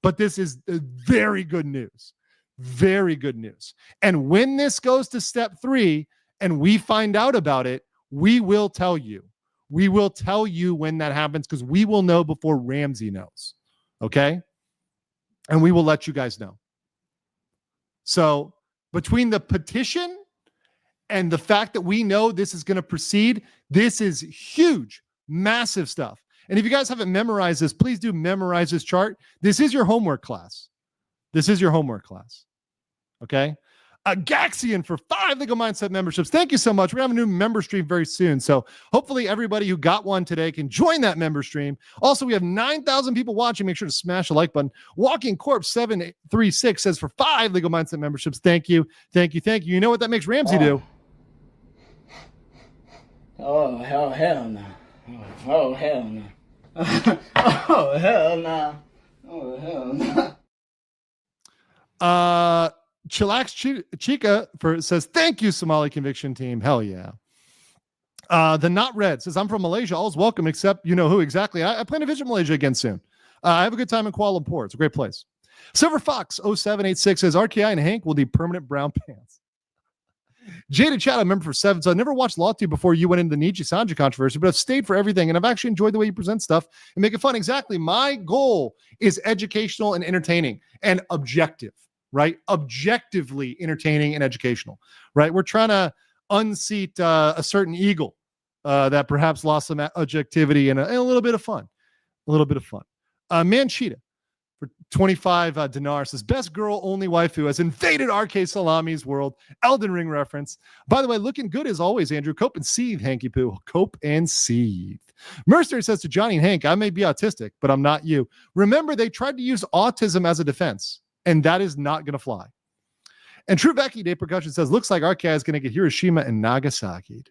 but this is very good news. Very good news. And when this goes to step 3 and we find out about it, we will tell you. We will tell you when that happens, because we will know before Ramsay knows. Okay? And we will let you guys know. So between the petition and the fact that we know this is going to proceed, this is huge, massive stuff. And if you guys haven't memorized this, please do memorize this chart. This is your homework class. This is your homework class. Okay? Gaxian for 5 Legal Mindset memberships. Thank you so much. We're having a new member stream very soon. So hopefully everybody who got one today can join that member stream. Also, we have 9,000 people watching. Make sure to smash the like button. Walking Corp 736 says for 5 Legal Mindset memberships. Thank you. Thank you. Thank you. You know what that makes Ramsay do? Oh, hell no. Oh, hell no. Oh, hell no. Oh, hell no. Chillax Chica says, thank you, Somali conviction team. Hell yeah. The Not Red says, I'm from Malaysia. All's welcome, except you know who exactly. I plan to visit Malaysia again soon. I have a good time in Kuala Lumpur. It's a great place. Silver Fox 0786 says, RKI and Hank will need permanent brown pants. Jada Chat, I remember for 7. So I never watched Lawtu before you went into the Nietzsche Sanja controversy, but I've stayed for everything, and I've actually enjoyed the way you present stuff and make it fun. Exactly. My goal is educational and entertaining and objective. Right? Objectively entertaining and educational, right? We're trying to unseat a certain eagle that perhaps lost some objectivity and a little bit of fun. A little bit of fun. Manchita for 25 dinar says, best girl, only waifu has invaded RK Salami's world. Elden Ring reference. By the way, looking good as always, Andrew. Cope and seethe, Hanky Poo. Cope and seethe. Mercenary says to Johnny and Hank, I may be autistic, but I'm not you. Remember, they tried to use autism as a defense. And that is not going to fly. And True Becky Day Percussion says, looks like RKI is going to get Hiroshima and Nagasaki.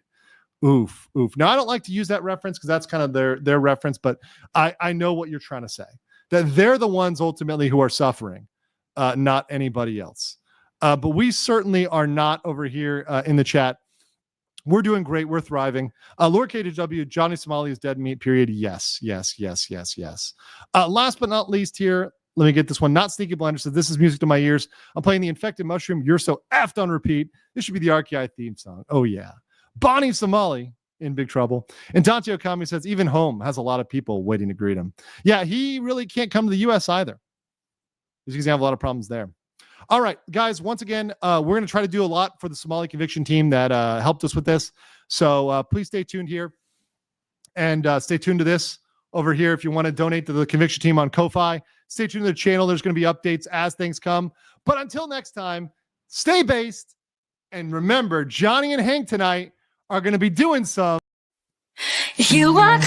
Oof, oof. Now, I don't like to use that reference because that's kind of their reference, but I know what you're trying to say. That they're the ones ultimately who are suffering, not anybody else. But we certainly are not over here in the chat. We're doing great. We're thriving. Lord KW, Johnny Somali is dead meat, period. Yes, yes, yes, yes, yes. Last but not least here, let me get this one. Not Sneaky Blinder says, this is music to my ears. I'm playing the Infected Mushroom. You're so effed on repeat. This should be the RKI theme song. Oh, yeah. Bonnie Somali in big trouble. And Dante Okami says, even home has a lot of people waiting to greet him. Yeah, he really can't come to the U.S. either. He's going to have a lot of problems there. All right, guys, once again, we're going to try to do a lot for the Somali conviction team that helped us with this. So please stay tuned here and stay tuned to this over here. If you want to donate to the conviction team on Ko-Fi, Stay tuned to the channel. There's going to be updates as things come. But until next time, stay based. And remember, Johnny and Hank tonight are going to be doing some. You are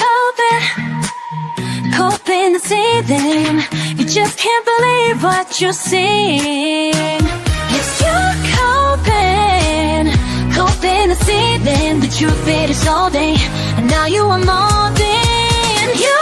coping the seething. You just can't believe what you're seeing. Yes, you're coping the seething. The truth it is all day, and now you are more than you.